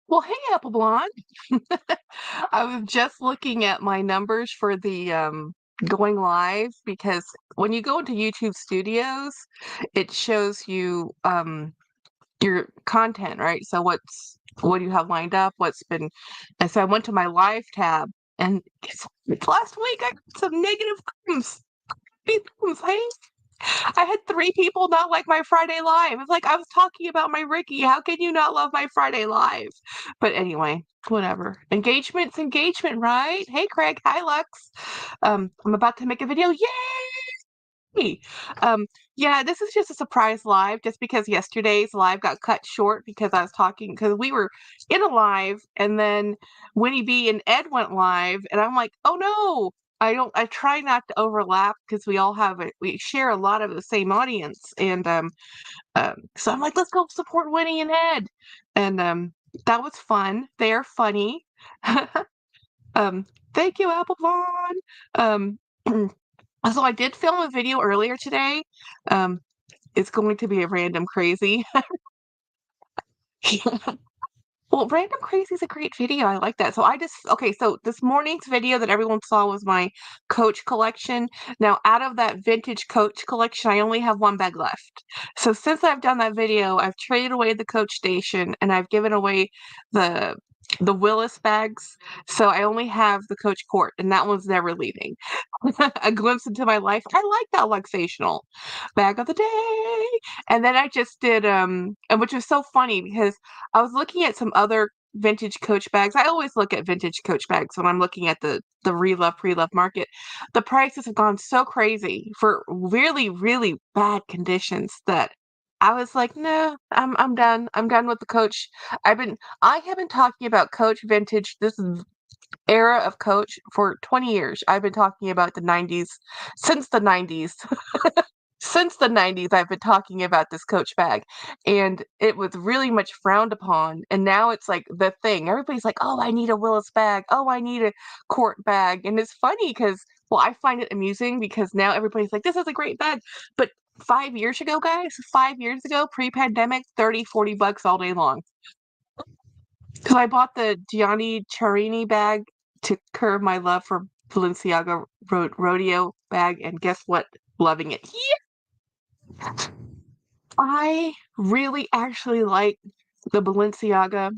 Well, hey, Apple Blonde. I was just looking at my numbers for the going live because when you go into YouTube Studios, it shows you your content, right? So what do you have lined up? What's been and so I went to my live tab and last week I got some negative comments. Hey, I had 3 people not like my Friday Live. It's like, I was talking about my Ricky. How can you not love my Friday Live? But anyway, whatever. Engagement's engagement, right? Hey, Craig. Hi, Lux. I'm about to make a video. Yay! Um, yeah, this is just a surprise live just because yesterday's live got cut short because I was talking because we were in a live and then Winnie B and Ed went live and I'm like, oh no, I try not to overlap because we share a lot of the same audience and so I'm like, let's go support Winnie and Ed. And that was fun. They're funny. um thank you, Apple Vaughn. So I did film a video earlier today. Um, it's going to be a random crazy. Well, random crazy is a great video. I like that. Okay, so this morning's video that everyone saw was my Coach collection. Now, out of that vintage Coach collection, I only have one bag left. So since I've done that video, I've traded away the Coach station and I've given away the the Willis bags. So I only have the Coach Court, and that one's never leaving. A glimpse into my life. I like that luxational bag of the day. And then I just did and which was so funny because I was looking at some other vintage Coach bags. I always look at vintage Coach bags when I'm looking at the re-love pre-love market. The prices have gone so crazy for really really bad conditions that I was like, no, I'm done. I'm done with the Coach. I have been talking about Coach vintage era of Coach for 20 years. I've been talking about the 90s since the 90s. Since the 90s, I've been talking about this Coach bag, and it was really much frowned upon. And now it's like the thing. Everybody's like, "Oh, I need a Willis bag. Oh, I need a Court bag." And it's funny because, well, I find it amusing because now everybody's like, "This is a great bag." But 5 years ago, guys, 5 years ago, pre-pandemic, 30, $40 all day long. Because I bought the Gianni Charini bag to curb my love for Balenciaga rodeo bag, and guess what? Loving it. I really actually like the Balenciaga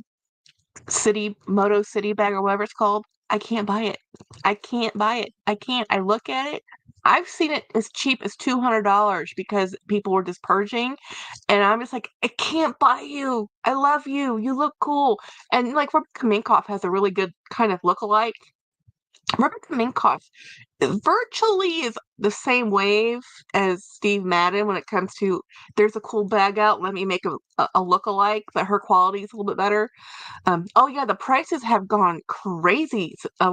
Moto City bag or whatever it's called. I can't buy it. I can't buy it. I can't. I look at it. I've seen it as cheap as $200 because people were just purging, and I'm just like, I can't buy you. I love you. You look cool, and like Rebecca Minkoff has a really good kind of look-alike. Rebecca Minkoff virtually is the same wave as Steve Madden when it comes to there's a cool bag out, let me make a look-alike, but her quality is a little bit better. Oh yeah, the prices have gone crazy. The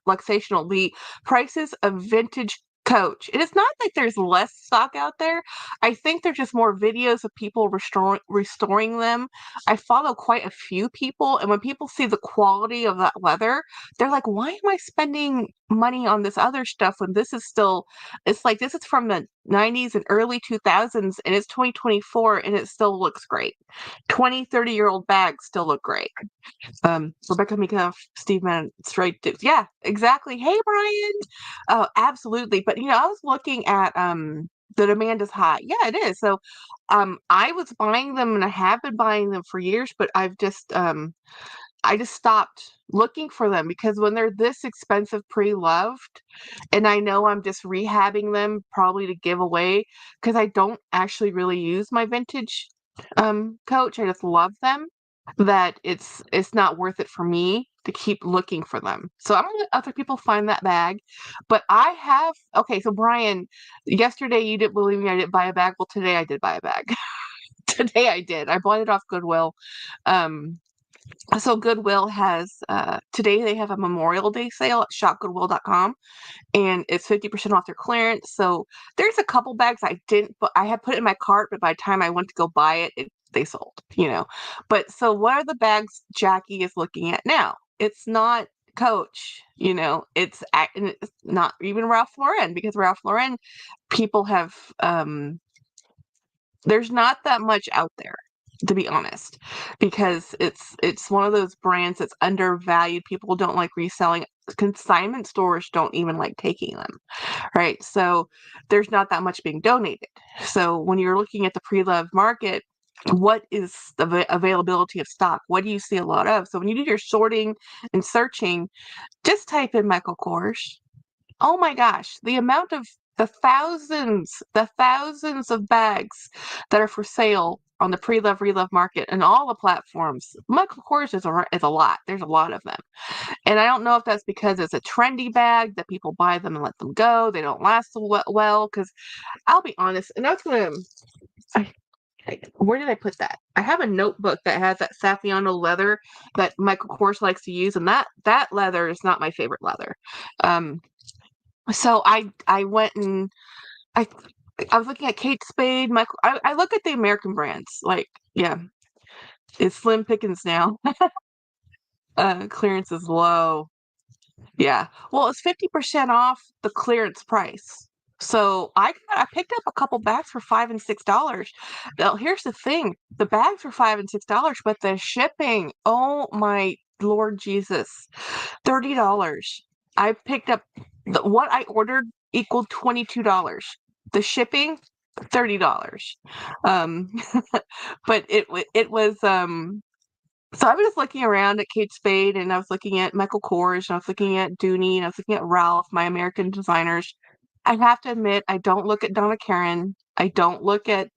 luxational, the prices of vintage Coach. It is not like there's less stock out there. I think there's just more videos of people restoring them. I follow quite a few people, and when people see the quality of that leather, they're like, "Why am I spending money on this other stuff when this is still?" It's like this is from the 90s and early 2000s, and it's 2024, and it still looks great. 20, 30-year-old bags still look great. Rebecca Mika, Steve Madden, straight dudes. Yeah, exactly. Hey, Brian. Oh, absolutely. But I was looking at the demand is high. Yeah, it is. So I was buying them and I have been buying them for years, but I just stopped looking for them because when they're this expensive pre-loved, and I know I'm just rehabbing them probably to give away because I don't actually really use my vintage Coach. I just love them that it's not worth it for me to keep looking for them. So I'm gonna let other people find that bag. But I have okay, so Brian, yesterday you didn't believe me I didn't buy a bag. Well, today I did buy a bag. Today I did. I bought it off Goodwill. Um so Goodwill has today they have a Memorial Day sale at shopgoodwill.com and it's 50% off their clearance. So there's a couple bags I didn't, but I had put it in my cart, but by the time I went to go buy it, they sold. But so what are the bags Jackie is looking at now? It's not Coach, and it's not even Ralph Lauren because Ralph Lauren people have there's not that much out there. to be honest, because it's one of those brands that's undervalued. People don't like reselling. Consignment stores don't even like taking them, right? So there's not that much being donated. So when you're looking at the pre-loved market, what is the availability of stock? What do you see a lot of? So when you do your sorting and searching, just type in Michael Kors. Oh my gosh, the amount of the thousands of bags that are for sale on the pre-love relove market and all the platforms. Michael Kors is a lot. There's a lot of them. And I don't know if that's because it's a trendy bag that people buy them and let them go. They don't last so well. Because I'll be honest, and that's gonna. Where did I put that? I have a notebook that has that Saffiano leather that Michael Kors likes to use, and that leather is not my favorite leather. Um, so I went and I I was looking at Kate Spade, Michael. I look at the American brands. Like, yeah, it's slim pickings now. Clearance is low. Yeah. Well, it's 50% off the clearance price. So I picked up a couple bags for $5 and $6. Now here's the thing: the bags were $5 and $6, but the shipping, oh my Lord Jesus, $30. I picked up what I ordered equaled $22. The shipping, $30. Um, but it was so I was just looking around at Kate Spade, and I was looking at Michael Kors, and I was looking at Dooney, and I was looking at Ralph, my American designers. I have to admit, I don't look at Donna Karan. I don't look at,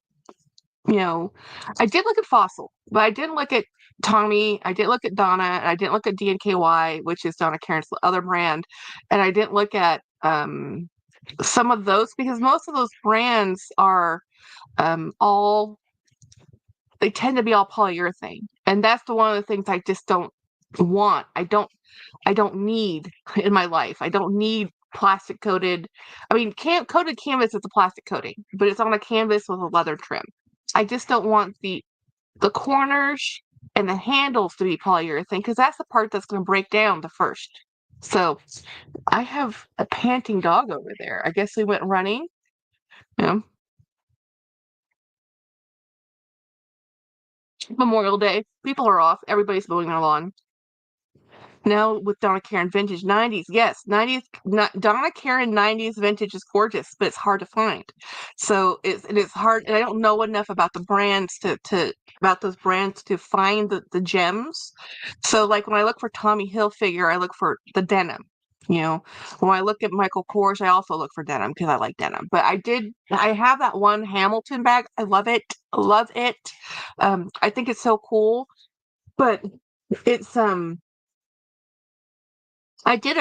you know, I did look at Fossil, but I didn't look at Tommy. I didn't look at Donna, and I didn't look at DNKY, which is Donna Karan's other brand, and I didn't look at some of those because most of those brands are all they tend to be all polyurethane, and that's the one of the things I just don't want. I don't need in my life. I don't need plastic coated. I mean, coated canvas is a plastic coating, but it's on a canvas with a leather trim. I just don't want the corners and the handles to be polyurethane because that's the part that's going to break down the first. So I have a panting dog over there. I guess we went running. Yeah. Memorial Day. People are off. Everybody's mowing their lawn. Now with Donna Karan vintage 90s, yes, 90s Donna Karan 90s vintage is gorgeous, but it's hard to find. So it is hard, and I don't know enough about the brands to about those brands to find the gems. So like when I look for Tommy Hilfiger, I look for the denim. You know, when I look at Michael Kors, I also look for denim because I like denim. But I have that one Hamilton bag. I love it. Love it. I think it's so cool. But it's I did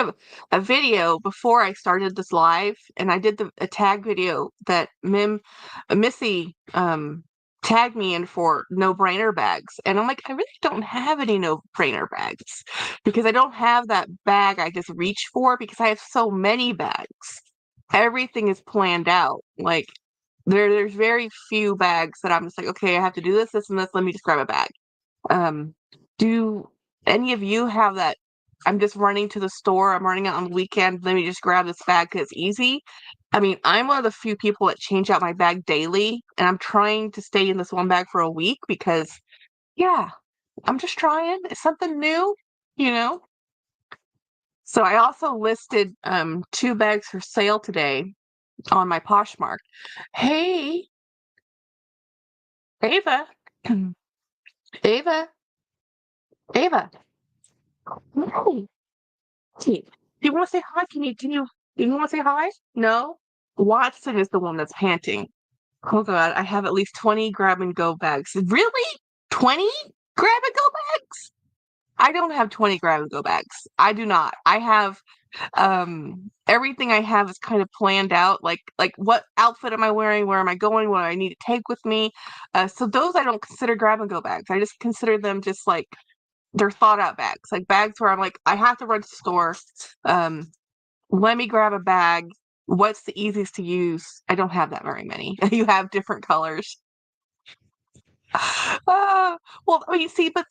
a video before I started this live, and I did a tag video that Missy tagged me in for no-brainer bags. And I'm like, I really don't have any no-brainer bags because I don't have that bag I just reach for because I have so many bags. Everything is planned out. Like there's very few bags that I'm just like, okay, I have to do this, this, and this. Let me just grab a bag. Um, do any of you have that? I'm just running to the store. I'm running out on the weekend. Let me just grab this bag because it's easy. I mean, I'm one of the few people that change out my bag daily, and I'm trying to stay in this one bag for a week because, yeah, I'm just trying. It's something new, you know? So I also listed two bags for sale today on my Poshmark. Hey, Ava, Ava, Ava. Hey, do you want to say hi? Do you want to say hi? No? Watson is the one that's panting. Oh God, I have at least 20 grab and go bags. Really? 20 grab and go bags? I don't have 20 grab and go bags. I do not. I have everything I have is kind of planned out. Like what outfit am I wearing? Where am I going? What do I need to take with me? So those I don't consider grab and go bags. I just consider them just like they're thought out bags. Like bags where I'm like, I have to run to the store. Um Let me grab a bag. What's the easiest to use? I don't have that very many. You have different colors. Well, I mean, see, but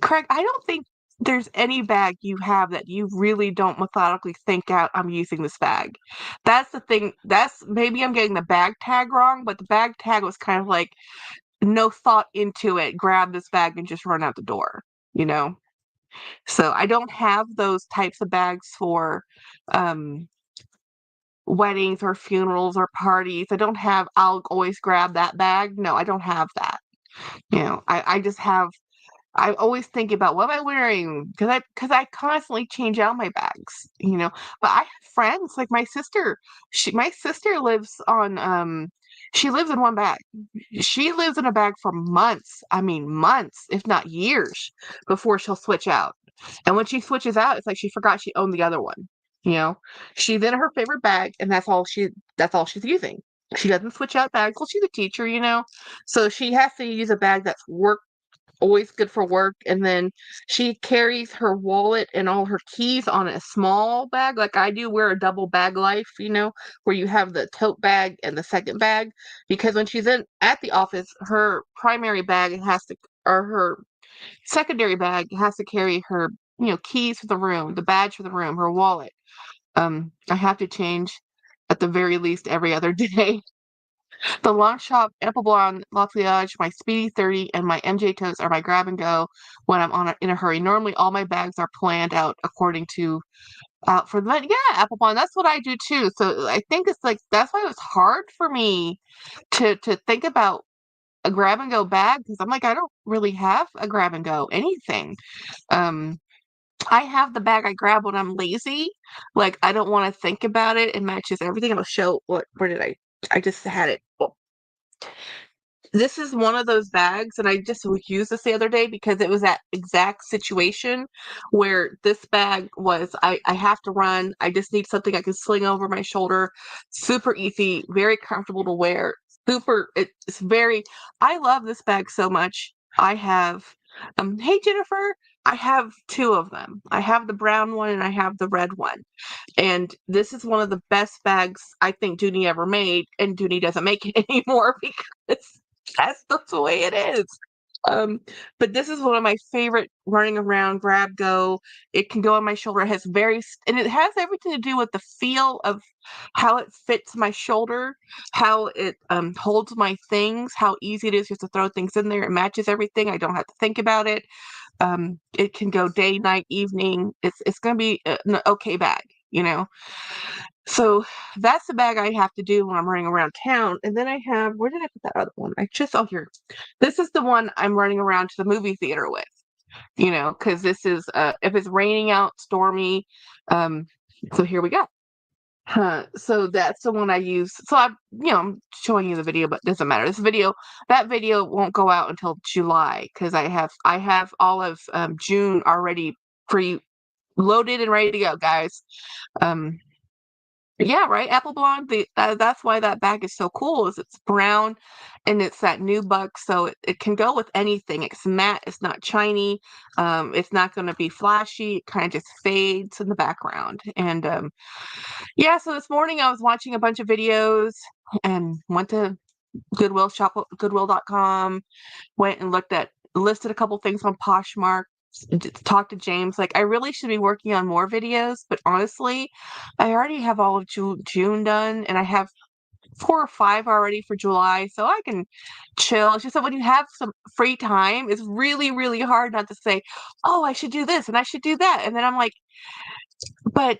Craig, I don't think there's any bag you have that you really don't methodically think out, I'm using this bag. That's the thing. That's maybe I'm getting the bag tag wrong, but the bag tag was kind of like no thought into it, grab this bag and just run out the door, you know? So I don't have those types of bags for um, weddings or funerals or parties. I don't have, I'll always grab that bag. No, I don't have that. I just have I always think about what am I wearing because I constantly change out my bags, But I have friends like my sister. My sister lives on she lives in one bag. She lives in a bag for months. I mean months, if not years, before she'll switch out. And when she switches out, it's like she forgot she owned the other one. You know, she's in her favorite bag, and that's all she's using. She doesn't switch out bags. Well, she's a teacher. So she has to use a bag that's work always good for work. And then she carries her wallet and all her keys on a small bag, like I do. Wear a double bag life, where you have the tote bag and the second bag. Because when she's in at the office, her primary bag has to, or her secondary bag has to carry her, keys for the room, the badge for the room, her wallet. I have to change at the very least every other day. The Long Shop, Apple Blonde, Lafayette, my Speedy 30, and my MJ Toast are my grab and go when I'm in a hurry. Normally, all my bags are planned out according to out for the event. Yeah, Apple Blonde, that's what I do too. So I think it's like that's why it was hard for me to think about a grab and go bag because I'm like I don't really have a grab and go anything. Um, I have the bag I grab when I'm lazy. Like I don't want to think about it. It matches everything. I'll show where did I just had it. This is one of those bags, and I just used this the other day because it was that exact situation where this bag was, I have to run. I just need something I can sling over my shoulder. Super easy, very comfortable to wear. It's very, I love this bag so much. I have, hey Jennifer, I have two of them. I have the brown one and I have the red one. And this is one of the best bags I think Dooney ever made, and Dooney doesn't make it anymore because that's the way it is. Um, but this is one of my favorite running around grab go. It can go on my shoulder. It has and it has everything to do with the feel of how it fits my shoulder, how it holds my things, how easy it is just to throw things in there. It matches everything. I don't have to think about it. It can go day, night, evening. It's gonna be an okay bag, you know. So that's the bag I have to do when I'm running around town. And then I have, where did I put that other one? Oh, here. This is the one I'm running around to the movie theater with, because this is, if it's raining out, stormy. Um, so here we go. So that's the one I use. So I'm showing you the video, but it doesn't matter. That video won't go out until July because I have all of June already pre loaded and ready to go, guys. Um, yeah, right. Apple Blonde. That's why that bag is so cool. Is it's brown, and it's that nubuck, so it can go with anything. It's matte. It's not shiny. It's not going to be flashy. It kind of just fades in the background. And yeah. So this morning I was watching a bunch of videos and went to Goodwill.com. Went and listed a couple things on Poshmark. Talked to James. Like, I really should be working on more videos, but honestly, I already have all of June done, and I have 4 or 5 already for July, so I can chill. It's just that when you have some free time, it's really, really hard not to say, "Oh, I should do this and I should do that," and then I'm like, "But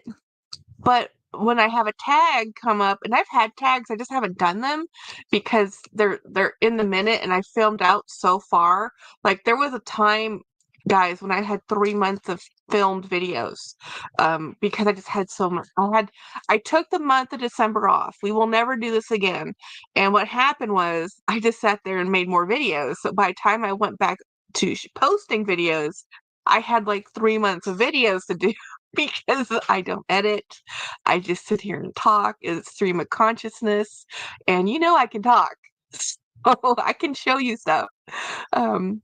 but when I have a tag come up, and I've had tags, I just haven't done them because they're in the minute, and I filmed out so far. Like there was a time, guys, when I had 3 months of filmed videos, because I just had so much. I took the month of December off. We will never do this again. And what happened was I just sat there and made more videos. So by the time I went back to posting videos, I had like 3 months of videos to do. Because I don't edit. I just sit here and talk. It's stream of consciousness. And I can talk. So I can show you stuff. Um,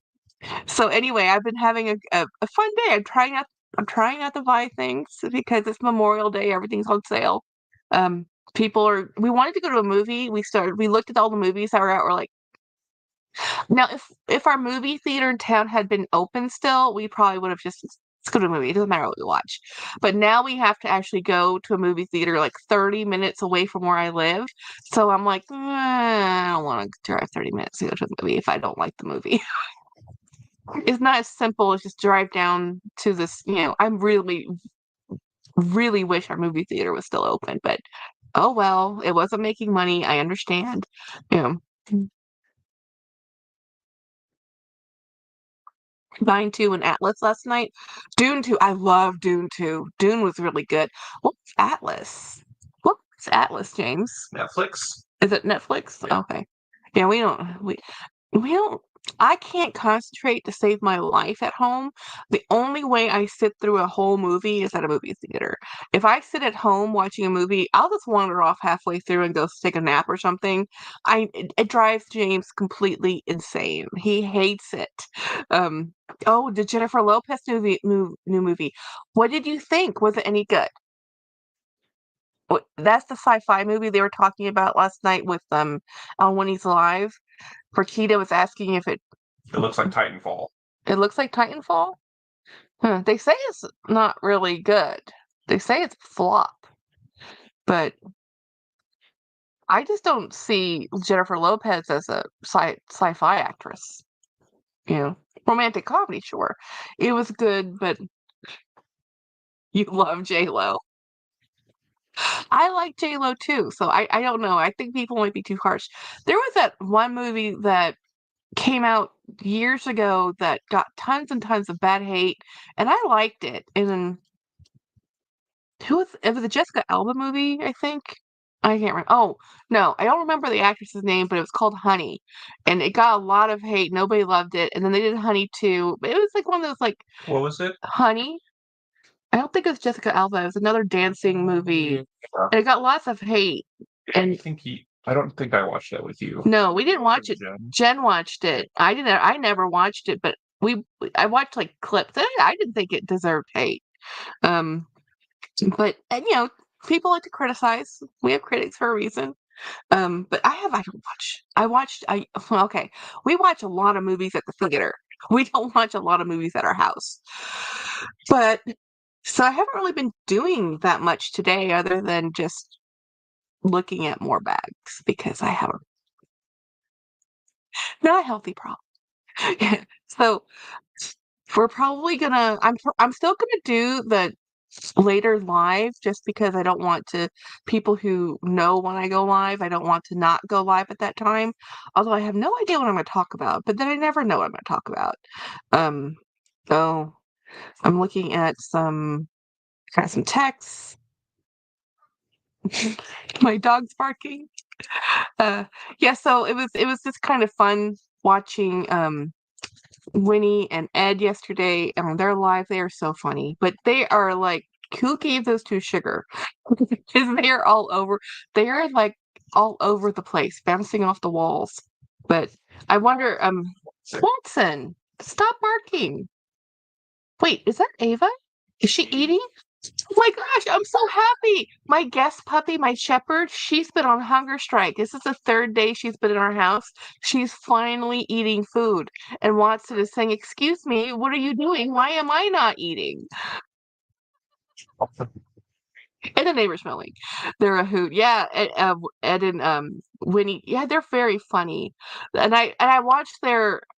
so anyway, I've been having a fun day. I'm trying not to buy things because it's Memorial Day, everything's on sale. Um, we wanted to go to a movie. We looked at all the movies that were out. We're like, now if our movie theater in town had been open still, we probably would have just Let's go to a movie. It doesn't matter what we watch. But now we have to actually go to a movie theater like 30 minutes away from where I live. So I'm like, I don't want to drive 30 minutes to go to the movie if I don't like the movie. It's not as simple as just drive down to this, I'm really, really wish our movie theater was still open, but oh well, it wasn't making money. I understand. You know, Vine 2 and Atlas last night. Dune 2, I love Dune 2. Dune was really good. What's Atlas? What's Atlas, James? Netflix. Is it Netflix? Yeah. Okay. Yeah, we don't I can't concentrate to save my life at home. The only way I sit through a whole movie is at a movie theater. If I sit at home watching a movie, I'll just wander off halfway through and go take a nap or something. It drives James completely insane. He hates it. Um, oh, the Jennifer Lopez new movie. What did you think? Was it any good? That's the sci-fi movie they were talking about last night with on When He's Alive. Perkita was asking if It looks like Titanfall. it looks like Titanfall. Huh. They say it's not really good. They say it's a flop, but I just don't see Jennifer Lopez as a sci-fi actress. Romantic comedy, sure, it was good, but you love J Lo. I like J Lo too, so I don't know. I think people might be too harsh. There was that one movie that came out years ago that got tons and tons of bad hate, and I liked it. And then it was a Jessica Alba movie, I think. I can't remember. Oh, no, I don't remember the actress's name, but it was called Honey. And it got a lot of hate. Nobody loved it. And then they did Honey too. But it was like one of those like What was it? Honey. I don't think it was Jessica Alba. It was another dancing movie. Yeah. And it got lots of hate. And I don't think I watched that with you. no, we didn't watch it. Jen. Jen watched it. I never watched it, but I watched like clips. I didn't think it deserved hate. Um, but and people like to criticize. We have critics for a reason. But I don't watch. Well, okay. We watch a lot of movies at the theater. We don't watch a lot of movies at our house. But so I haven't really been doing that much today other than just looking at more bags because I have a not healthy problem. So we're probably gonna. I'm still gonna do the later live just because I don't want to people who know when I go live, I don't want to not go live at that time. Although I have no idea what I'm going to talk about, but then I never know what I'm going to talk about. Um so I'm looking at got some texts. My dog's barking. Yeah, so it was just kind of fun watching Winnie and Ed yesterday. They're live. They are so funny, but they are like, who gave those two sugar? Because they are all over. They are like all over the place, bouncing off the walls. But I wonder, Watson, stop barking. Wait, is that Ava? Is she eating? Oh my gosh, I'm so happy. My guest puppy, my shepherd, she's been on hunger strike. This is the third day she's been in our house. She's finally eating food. And Watson is saying, "Excuse me, what are you doing? Why am I not eating?" And the neighbors smelling. They're a hoot. Yeah, Ed and Winnie. Yeah, they're very funny. And I watched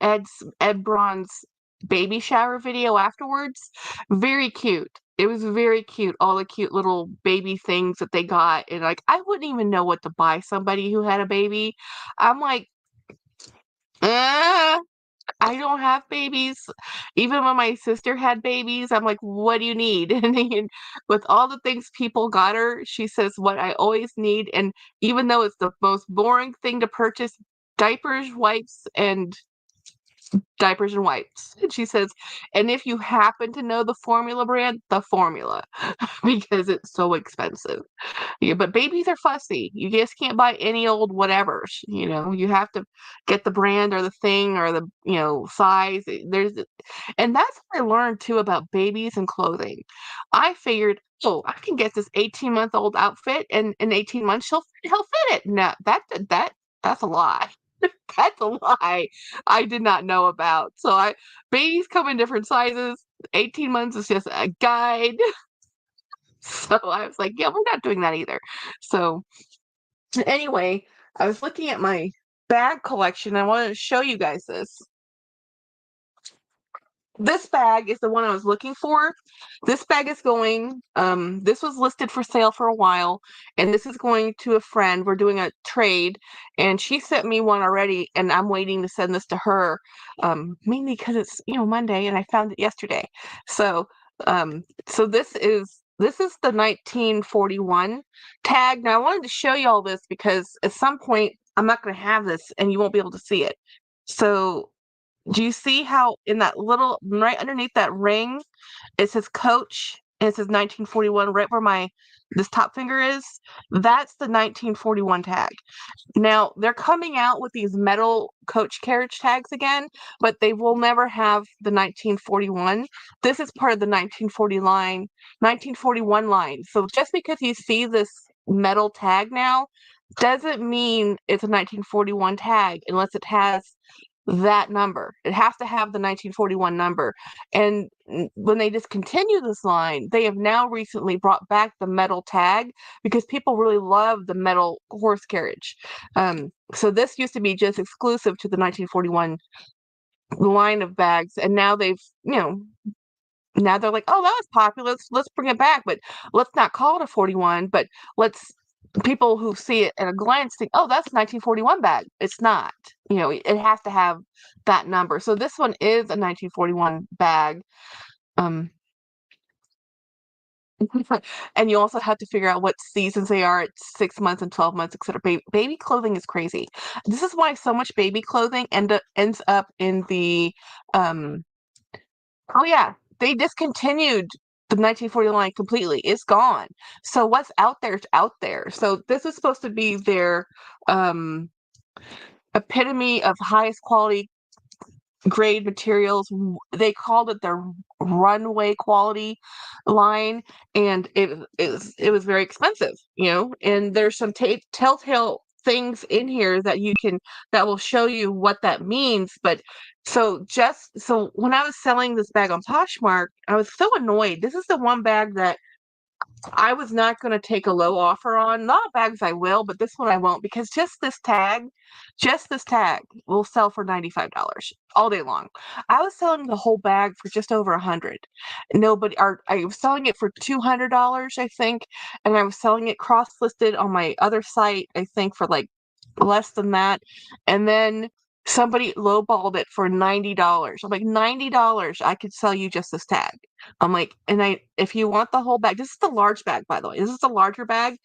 Ed Braun's baby shower video afterwards. Very cute. It was very cute. All the cute little baby things that they got, and like I wouldn't even know what to buy somebody who had a baby. I'm like, uh, I don't have babies. Even when my sister had babies, I'm like, what do you need? And then with all the things people got her, she says, what I always need. And even though it's the most boring thing to purchase, diapers, wipes, and diapers and wipes. And she says, and if you happen to know the formula brand, the formula, because it's so expensive. Yeah, but babies are fussy. You just can't buy any old whatevers. You have to get the brand or the thing or the size. And that's what I learned too about babies and clothing. I figured, oh, I can get this 18-month-old outfit, and in 18 months he'll fit it. No, that's a lie. That's a lie I did not know about. So babies come in different sizes. 18 months is just a guide. So I was like, yeah, we're not doing that either. So anyway, I was looking at my bag collection. I wanted to show you guys this. This bag is the one I was looking for. This bag is going, this was listed for sale for a while, and this is going to a friend. We're doing a trade, and she sent me one already, and I'm waiting to send this to her, mainly because it's, Monday, and I found it yesterday. So, so this is the 1941 tag. Now, I wanted to show you all this because at some point I'm not going to have this, and you won't be able to see it. So do you see how in that little right underneath that ring it says Coach and it says 1941 right where this top finger is? That's the 1941 tag. Now they're coming out with these metal Coach carriage tags again, but they will never have the 1941. This is part of the 1941 line. So just because you see this metal tag now doesn't mean it's a 1941 tag unless it has that number. It has to have the 1941 number. And when they discontinue this line, they have now recently brought back the metal tag because people really love the metal horse carriage. So this used to be just exclusive to the 1941 line of bags, and now now they're like, oh, that was popular. Let's bring it back, but let's not call it a 41. But let's people who see it at a glance think, oh, that's a 1941 bag. It's not. It has to have that number. So this one is a 1941 bag. Um, and you also have to figure out what seasons they are at 6 months and 12 months, etc. Baby clothing is crazy. This is why so much baby clothing ends up in the oh yeah, they discontinued the 1940 line completely. It's gone. So what's out there is out there. So this is supposed to be their epitome of highest quality grade materials. They called it their runway quality line, and it was very expensive, and there's some telltale things in here that will show you what that means. But so when I was selling this bag on Poshmark, I was so annoyed. This is the one bag that I was not going to take a low offer on. A lot of bags I will, but this one I won't, because just this tag will sell for $95 all day long. I was selling the whole bag for just over 100. I was selling it for $200, I think, and I was selling it cross-listed on my other site, I think, for like less than that. And then somebody lowballed it for $90. I'm like, $90, I could sell you just this tag. I'm like, if you want the whole bag, this is the large bag, by the way. This is the larger bag,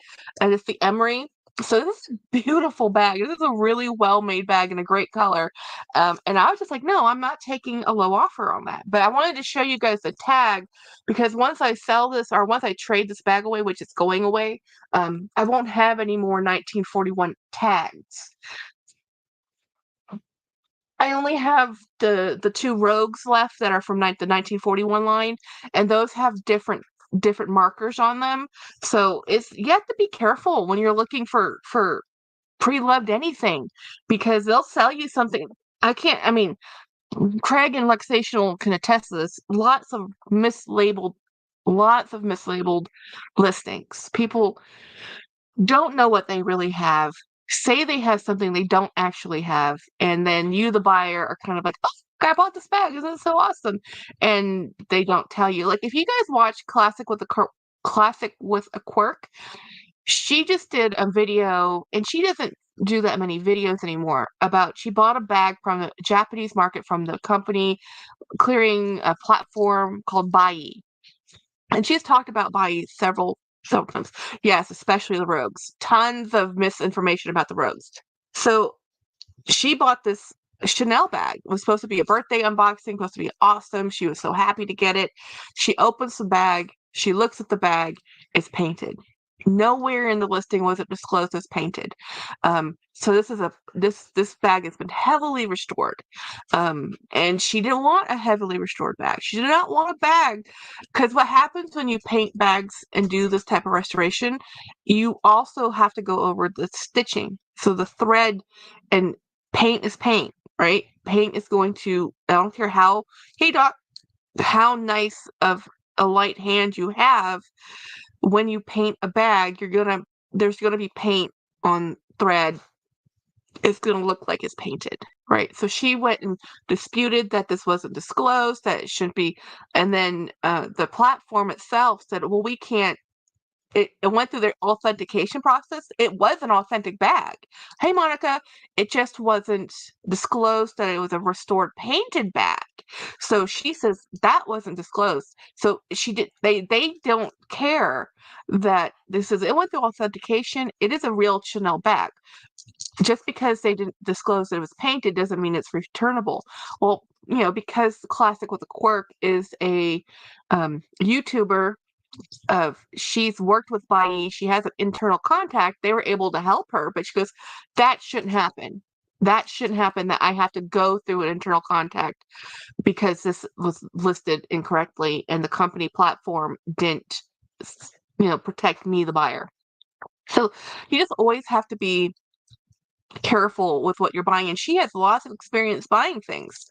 and it's the emery. So this is a beautiful bag. This is a really well-made bag in a great color. And I was just like, no, I'm not taking a low offer on that. But I wanted to show you guys the tag, because once I sell this, or once I trade this bag away, which is going away, I won't have any more 1941 tags. I only have the two Rogues left that are from the 1941 line, and those have different markers on them. So you have to be careful when you're looking for pre-loved anything, because they'll sell you something. I mean, Craig and Luxational can attest to this. Lots of mislabeled listings. People don't know what they really have, say they have something they don't actually have, and then you, the buyer, are kind of like, oh, I bought this bag, isn't it so awesome? And they don't tell you. Like, if you guys watch Classic with a Quirk, she just did a video, and she doesn't do that many videos anymore, about she bought a bag from the Japanese market from the company clearing a platform called Bai. And she's talked about Bai several times. Yes, especially the Rogues. Tons of misinformation about the Rogues. So she bought this Chanel bag. It was supposed to be a birthday unboxing, supposed to be awesome. She was so happy to get it. She opens the bag. She looks at the bag. It's painted. Nowhere in the listing was it disclosed as painted. So this bag has been heavily restored. And she didn't want a heavily restored bag. She did not want a bag, because what happens when you paint bags and do this type of restoration, you also have to go over the stitching. So the thread and paint is paint, right? Paint is going to, I don't care how, hey doc, how nice of a light hand you have. When you paint a bag, there's gonna be paint on thread. It's gonna look like it's painted, right? So she went and disputed that this wasn't disclosed, that it shouldn't be, and then the platform itself said, "Well, we can't." It went through their authentication process. It was an authentic bag. Hey, Monica, it just wasn't disclosed that it was a restored painted bag. So she says that wasn't disclosed. So she did. They don't care that this is. It went through authentication. It is a real Chanel bag. Just because they didn't disclose that it was painted doesn't mean it's returnable. Well, because Classic with a Quirk is a YouTuber of she's worked with Bai, she has an internal contact, they were able to help her, but she goes, that shouldn't happen. That shouldn't happen that I have to go through an internal contact because this was listed incorrectly and the company platform didn't, protect me, the buyer. So you just always have to be careful with what you're buying, and she has lots of experience buying things,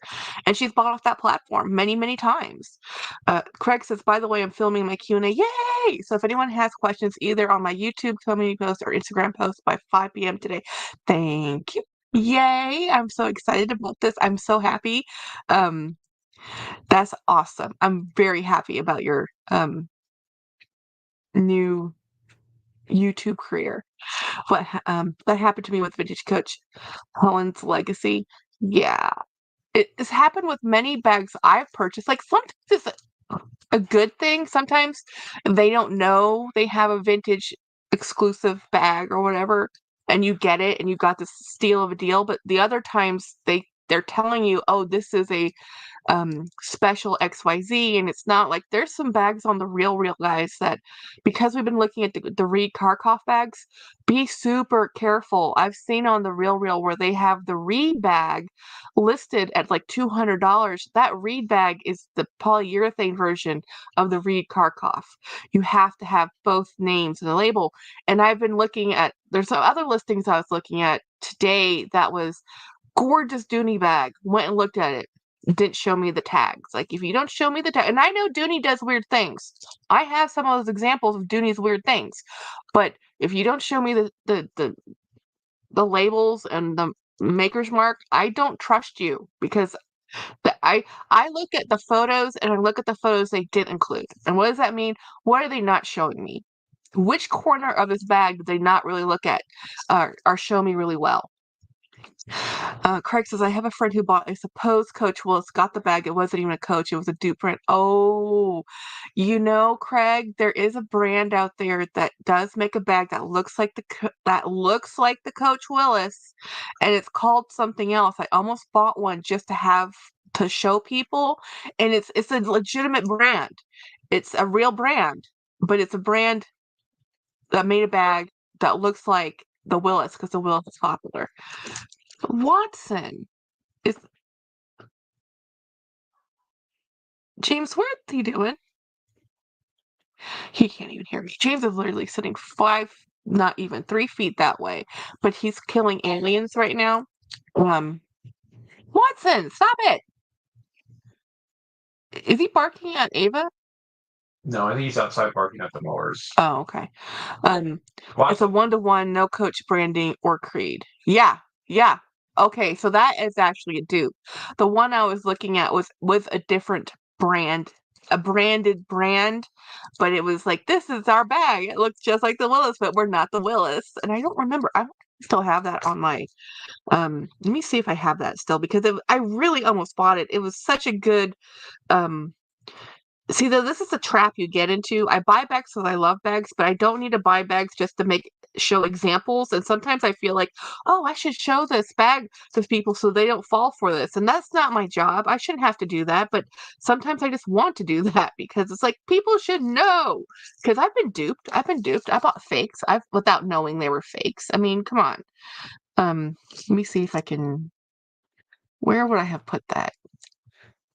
and she's bought off that platform many, many times. Craig says, by the way, I'm filming my Q&A. Yay! So if anyone has questions either on my YouTube community post or Instagram post by 5 p.m. today, thank you. Yay! I'm so excited about this. I'm so happy. That's awesome. I'm very happy about your new YouTube career. That happened to me with Vintage Coach Helen's Legacy. Yeah. It's happened with many bags I've purchased. Like, sometimes it's a good thing. Sometimes they don't know they have a vintage exclusive bag or whatever, and you get it and you got this steal of a deal. But the other times they're telling you, oh, this is a special XYZ, and it's not. Like, there's some bags on the real guys that, because we've been looking at the Reed Karkoff bags, be super careful. I've seen on the real where they have the Reed bag listed at like $200. That Reed bag is the polyurethane version of the Reed Karkoff. You have to have both names in the label. And I've been looking at, there's some other listings I was looking at today that was gorgeous Dooney bag. Went and looked at it. Didn't show me the tags. Like, if you don't show me the tag, and I know Dooney does weird things. I have some of those examples of Dooney's weird things. But if you don't show me the labels and the maker's mark, I don't trust you, because I look at the photos and I look at the photos they didn't include. And what does that mean? What are they not showing me? Which corner of this bag did they not really look at or show me really well? Craig says, I have a friend who bought a supposed Coach Willis, got the bag. It wasn't even a Coach. It was a dupe print. Oh, Craig, there is a brand out there that does make a bag that looks like the Coach Willis, and it's called something else. I almost bought one just to show people, and it's a legitimate brand. It's a real brand, but it's a brand that made a bag that looks like the Willis, because the Willis is popular. Watson is James. What are you doing? He can't even hear me. James is literally sitting not even 3 feet that way, but he's killing aliens right now. Watson, stop it! Is he barking at Ava? No, I think he's outside barking at the mowers. Oh, okay. It's a 1-to-1, no Coach branding or Creed. Yeah. Okay, so that is actually a dupe. The one I was looking at was with a different brand, a branded brand, but it was like, this is our bag. It looks just like the Willis, but we're not the Willis. And I don't remember. I still have that on my. Let me see if I have that still, because I really almost bought it. It was such a good. See, though, this is a trap you get into. I buy bags because I love bags, but I don't need to buy bags just to show examples. And sometimes I feel like, oh, I should show this bag to people so they don't fall for this. And that's not my job. I shouldn't have to do that. But sometimes I just want to do that, because it's like, people should know. Because I've been duped. I bought fakes. Without knowing they were fakes. I mean, come on. Let me see if I can. Where would I have put that?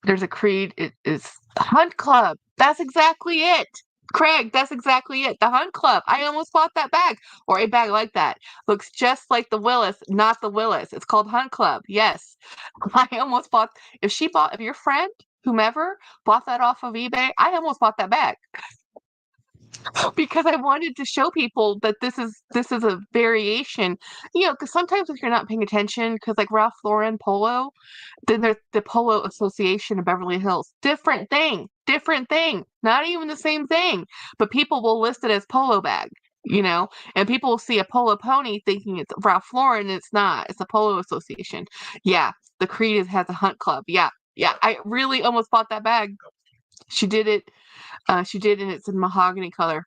There's a Creed. It is Hunt Club. That's exactly it. Craig, that's exactly it. The Hunt Club. I almost bought that bag, or a bag like that. Looks just like the Willis, not the Willis. It's called Hunt Club. Yes. I almost bought, if your friend whomever bought that off of eBay, I almost bought that bag because I wanted to show people that this is a variation, because sometimes if you're not paying attention, because like Ralph Lauren Polo, then there's the Polo Association of Beverly Hills. Different thing, different thing. Not even the same thing. But people will list it as polo bag, and people will see a polo pony thinking it's Ralph Lauren, and it's not. It's the Polo Association. Yeah, the Creed has a hunt club. Yeah, yeah. I really almost bought that bag. She did it. She did, and it's in mahogany color.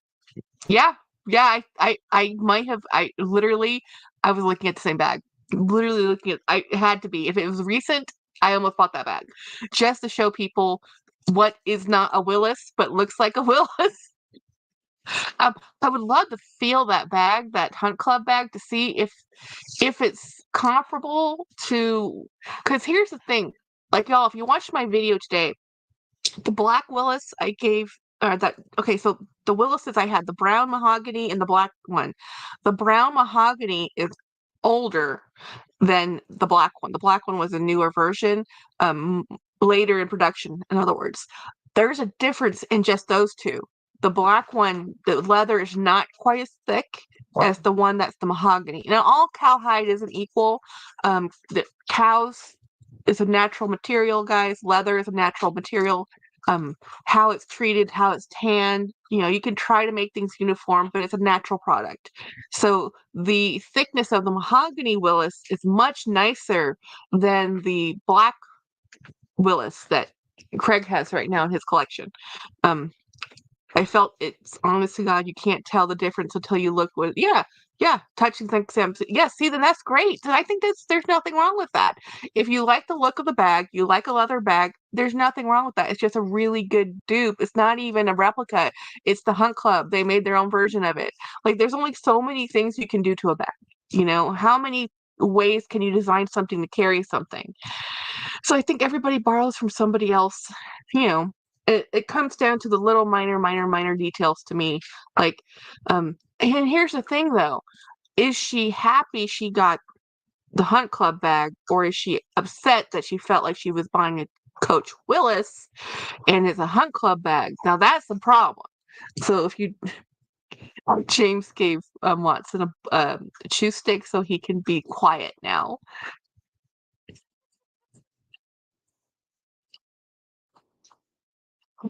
Yeah, yeah. I might have. I was looking at the same bag. Literally looking at. It had to be. If it was recent, I almost bought that bag, just to show people what is not a Willis but looks like a Willis. I would love to feel that bag, that Hunt Club bag, to see if it's comparable to. Because here's the thing, like y'all, if you watched my video today, the black Willis I gave, that okay, so the Willises I had, the brown mahogany and the black one. The brown mahogany is older than the black one. The black one was a newer version, um, later in production, in other words. There's a difference in just those two. The black one, the leather is not quite as thick as the one that's the mahogany. Now, all cowhide isn't equal. The cows is a natural material, guys. Leather is a natural material. How it's treated, how it's tanned, you can try to make things uniform, but it's a natural product. So the thickness of the mahogany Willis is much nicer than the black Willis that Craig has right now in his collection. I felt it's honest to God, you can't tell the difference until you look with, yeah, touching things. Yeah, see, then that's great. And I think there's nothing wrong with that. If you like the look of the bag, you like a leather bag, there's nothing wrong with that. It's just a really good dupe. It's not even a replica. It's the Hunt Club. They made their own version of it. Like, there's only so many things you can do to a bag. How many ways can you design something to carry something? So I think everybody borrows from somebody else. You know, it comes down to the little minor details to me. Like, and here's the thing though, is she happy she got the Hunt Club bag, or is she upset that she felt like she was buying a Coach Willis and it's a Hunt Club bag? Now that's the problem. So if you James gave Watson a chew stick so he can be quiet now.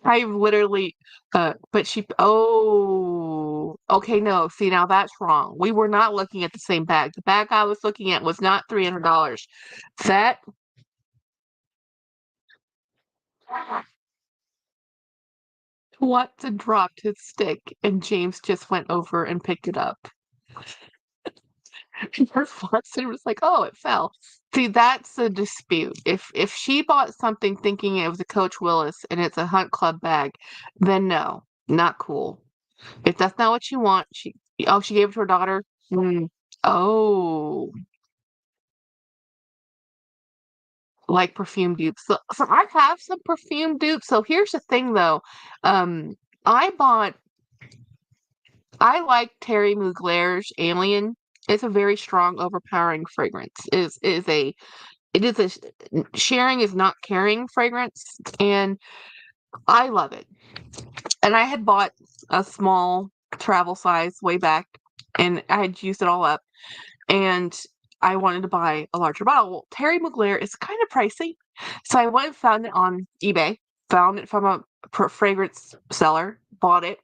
I literally, but okay, no, see, now that's wrong. We were not looking at the same bag. The bag I was looking at was not $300. That, Watson dropped his stick and James just went over and picked it up. Watson was like, oh, it fell. See, that's a dispute. If she bought something thinking it was a Coach Willis and it's a Hunt Club bag, then no, not cool. If that's not what you want, she gave it to her daughter. Mm. Oh, like perfume dupes. So I have some perfume dupes. So here's the thing though. Um, I bought I like Terry Mugler's Alien. It's a very strong, overpowering fragrance. It is a sharing is not caring fragrance, and I love it. And I had bought a small travel size way back, and I had used it all up, and I wanted to buy a larger bottle. Well, Terry Mugler is kind of pricey, so I went and found it on eBay. Found it from a fragrance seller, bought it,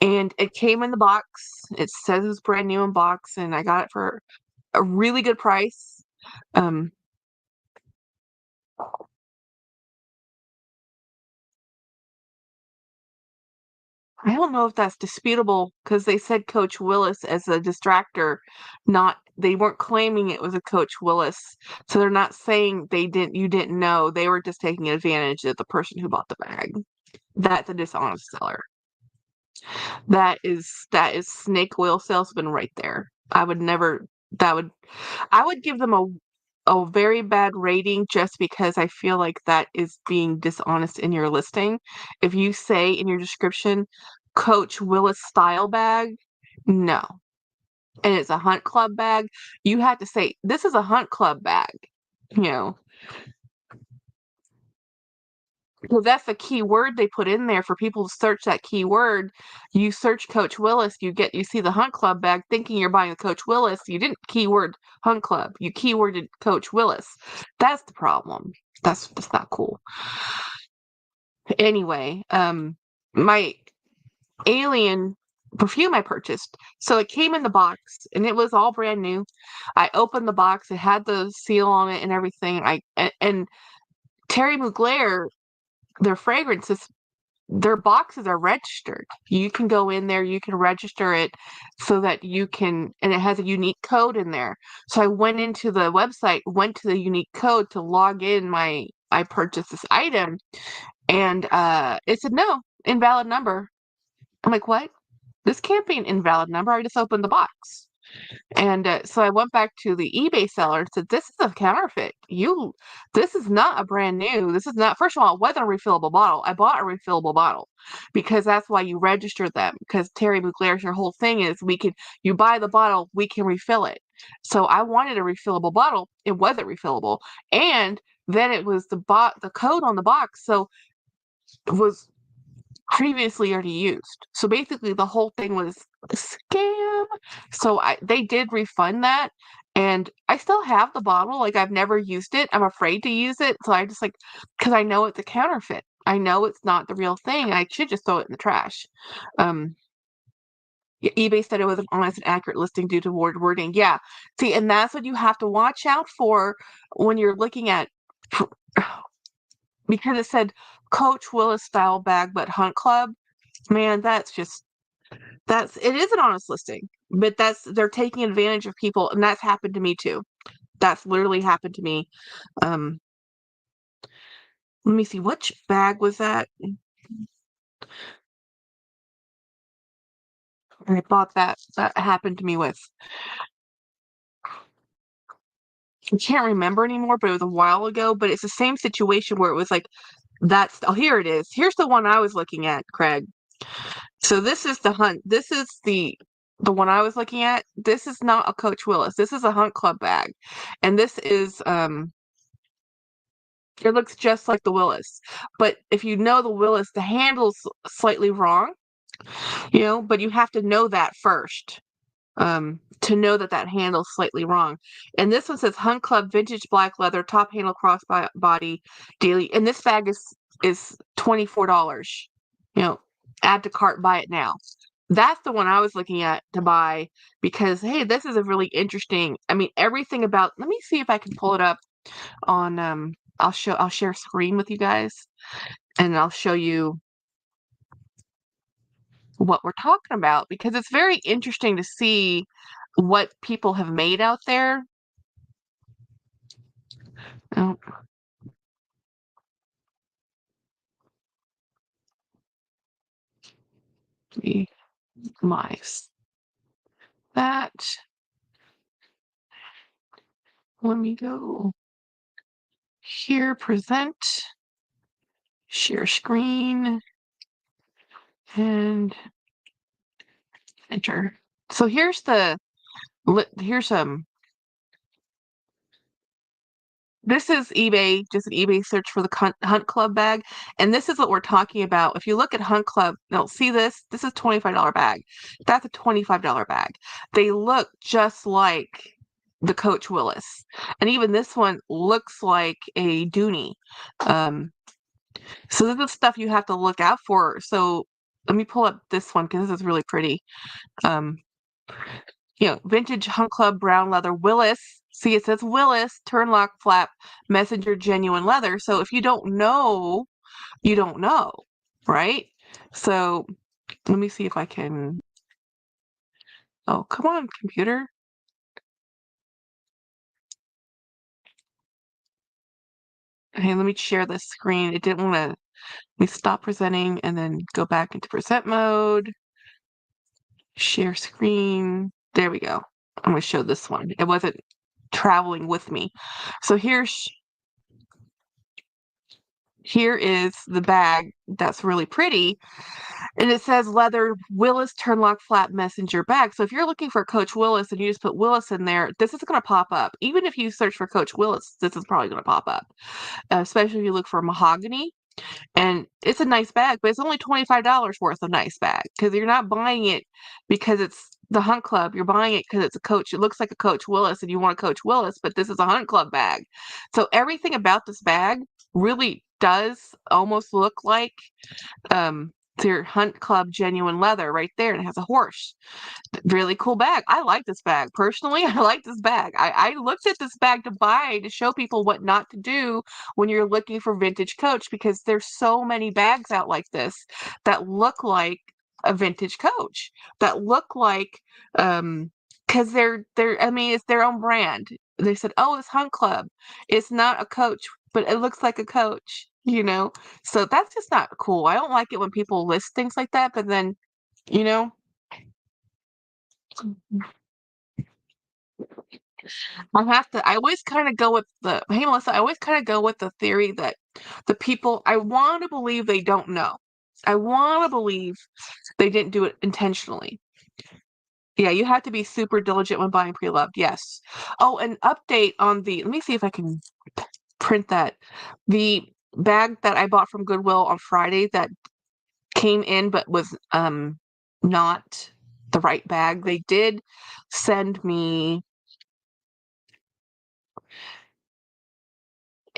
and it came in the box. It says it's brand new in box, and I got it for a really good price. Um, I don't know if that's disputable because they said Coach Willis as a distractor, not they weren't claiming it was a Coach Willis. So they're not saying you didn't know. They were just taking advantage of the person who bought the bag. That's a dishonest seller. That is snake oil salesman right there. I would never that would I would give them a very bad rating just because I feel like that is being dishonest in your listing. If you say in your description, Coach Willis style bag, no. And it's a Hunt Club bag, you have to say, this is a Hunt Club bag. You know, Well, that's the key word they put in there for people to search that keyword. You search Coach Willis, you see the Hunt Club bag thinking you're buying a Coach Willis. You didn't keyword Hunt Club. You keyworded Coach Willis. That's the problem. That's not cool. Anyway, my alien perfume I purchased. So it came in the box and it was all brand new. I opened the box, it had the seal on it and everything. And Terry Mugler, their fragrances, their boxes are registered. You can go in there, you can register it so that you can, and it has a unique code in there. So I went into the website, went to the unique code to log in I purchased this item, and it said no, invalid number. I'm like, what? This can't be an invalid number. I just opened the box. And so I went back to the eBay seller and said, "This is a counterfeit. This is not a brand new. This is not. First of all, it wasn't a refillable bottle. I bought a refillable bottle because that's why you register them. Because Terry Mugler's your whole thing is you buy the bottle, we can refill it. So I wanted a refillable bottle. It wasn't refillable, and then it was the code on the box. So it was previously already used. So basically the whole thing was a scam. So they did refund that, and I still have the bottle. Like, I've never used it. I'm afraid to use it. So I just because I know it's a counterfeit. I know it's not the real thing. I should just throw it in the trash. eBay said it was an honest and accurate listing due to wording. Yeah. See, and that's what you have to watch out for when you're looking at, because it said Coach Willis style bag, but Hunt Club. Man, it is an honest listing, but they're taking advantage of people, and that's happened to me too. That's literally happened to me. Um, let me see, which bag was that? I bought that happened to me with. I can't remember anymore, but it was a while ago. But it's the same situation where it was like, here it is. Here's the one I was looking at, Craig. So this is the Hunt. This is the one I was looking at. This is not a Coach Willis. This is a Hunt Club bag, and this is it looks just like the Willis. But if you know the Willis, the handle's slightly wrong, but you have to know that first to know that handle's slightly wrong. And this one says Hunt Club vintage black leather top handle crossbody daily. And this bag is $24. Add to cart, buy it now. That's the one I was looking at to buy because, hey, this is a really interesting. I mean, everything about. Let me see if I can pull it up on. I'll share screen with you guys, and I'll show you what we're talking about because it's very interesting to see what people have made out there. Oh. Minimize that. Let me go here, present, share screen, and enter. So here's this is eBay, just an eBay search for the Hunt Club bag. And this is what we're talking about. If you look at Hunt Club, now see this is a $25 bag. That's a $25 bag. They look just like the Coach Willis. And even this one looks like a Dooney. So this is stuff you have to look out for. So let me pull up this one because this is really pretty. Vintage Hunt Club brown leather Willis. See, it says Willis, turn lock flap, messenger genuine leather. So if you don't know, you don't know, right? So let me see if I can. Oh, come on, computer. Hey, let me share this screen. It didn't want to. Let me stop presenting and then go back into present mode. Share screen. There we go. I'm going to show this one. It wasn't traveling with me. So here is the bag that's really pretty. And it says leather Willis turn lock flap messenger bag. So if you're looking for Coach Willis and you just put Willis in there, this is going to pop up. Even if you search for Coach Willis, this is probably going to pop up. Especially if you look for mahogany. And it's a nice bag, but it's only $25 worth of nice bag because you're not buying it because it's the Hunt Club. You're buying it because it's a Coach. It looks like a Coach Willis and you want a Coach Willis, but this is a Hunt Club bag. So everything about this bag really does almost look like their Hunt Club genuine leather right there. And it has a horse. Really cool bag. I like this bag. Personally, I like this bag. I looked at this bag to buy to show people what not to do when you're looking for vintage Coach because there's so many bags out like this that look like a vintage Coach, that look like because they're I mean it's their own brand. They said, "Oh, it's Hunt Club. It's not a Coach, but it looks like a Coach." You know, so that's just not cool. I don't like it when people list things like that, but then, you know, I always kind of go with hey, Melissa, I always kind of go with the theory that the people, I want to believe they don't know. I want to believe they didn't do it intentionally. Yeah, you have to be super diligent when buying pre-loved. Yes. Oh, an update on let me see if I can print that. The bag that I bought from Goodwill on Friday that came in but was not the right bag. They did send me